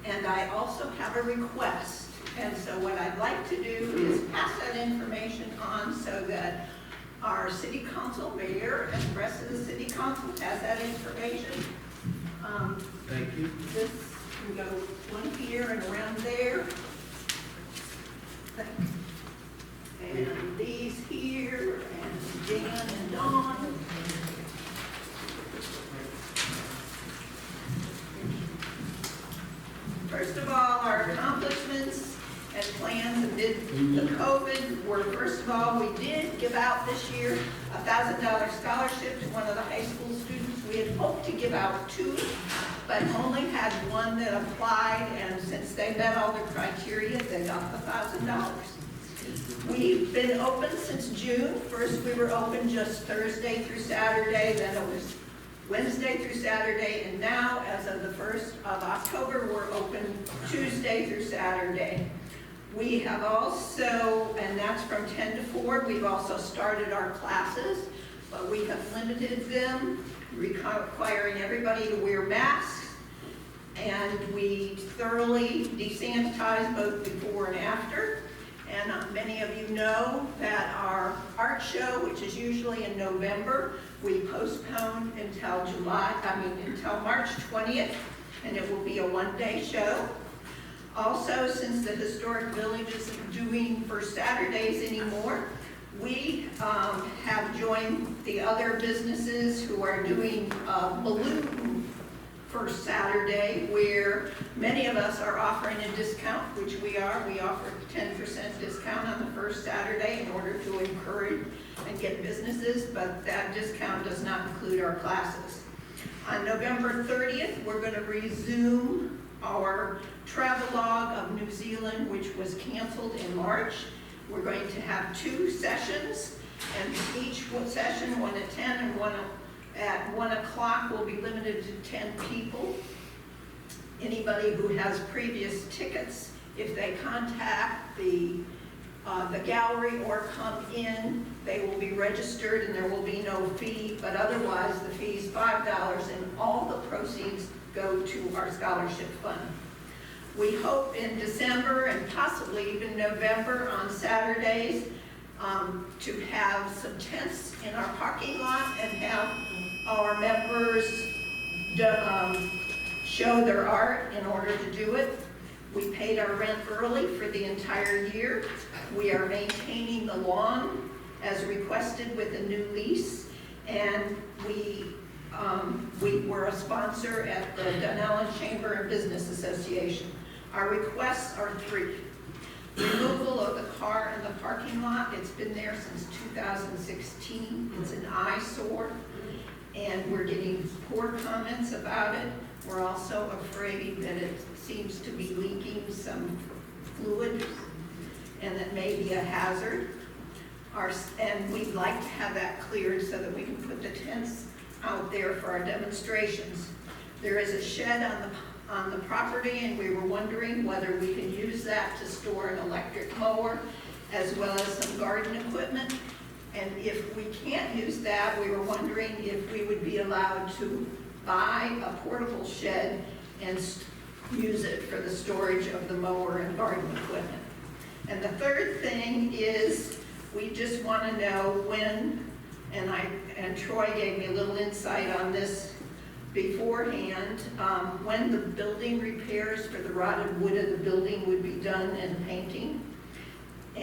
O: and I also have a request. And so what I'd like to do is pass that information on so that our city council, mayor, and the rest of the city council has that information.
K: Thank you.
O: This can go one here and around there. And these here, and Dan and Dawn. First of all, our accomplishments and plans amid the COVID were, first of all, we did give out this year a $1,000 scholarship to one of the high school students. We had hoped to give out 2, but only had 1 that applied, and since they met all the criteria, they got the $1,000. We've been open since June. First, we were open just Thursday through Saturday, then it was Wednesday through Saturday, and now, as of the 1st of October, we're open Tuesday through Saturday. We have also, and that's from 10 to 4, we've also started our classes, but we have limited them, requiring everybody to wear masks, and we thoroughly desanitize both before and after. And many of you know that our art show, which is usually in November, we postponed until until March 20th, and it will be a 1-day show. Also, since the Historic Village isn't doing First Saturdays anymore, we have joined the other businesses who are doing Balloon First Saturday, where many of us are offering a discount, which we are. We offer 10% discount on the first Saturday in order to encourage and get businesses, but that discount does not include our classes. On November 30th, we're going to resume our travelogue of New Zealand, which was canceled in March. We're going to have 2 sessions, and each session, one at 10 and one at 1 o'clock, will be limited to 10 people. Anybody who has previous tickets, if they contact the gallery or come in, they will be registered and there will be no fee, but otherwise the fee is $5 and all the proceeds go to our scholarship fund. We hope in December and possibly even November on Saturdays to have some tents in our parking lot and have our members show their art in order to do it. We paid our rent early for the entire year. We are maintaining the lawn as requested with a new lease. And we were a sponsor at the Dunellen Chamber and Business Association. Our requests are 3. Removal of the car in the parking lot. It's been there since 2016. It's an eyesore, and we're getting poor comments about it. We're also afraid that it seems to be leaking some fluid, and that may be a hazard. And we'd like to have that cleared so that we can put the tents out there for our demonstrations. There is a shed on the property, and we were wondering whether we can use that to store an electric mower as well as some garden equipment. And if we can't use that, we were wondering if we would be allowed to buy a portable shed and use it for the storage of the mower and garden equipment. And the third thing is, we just want to know when, and Troy gave me a little insight on this beforehand, when the building repairs for the rotted wood of the building would be done and painting.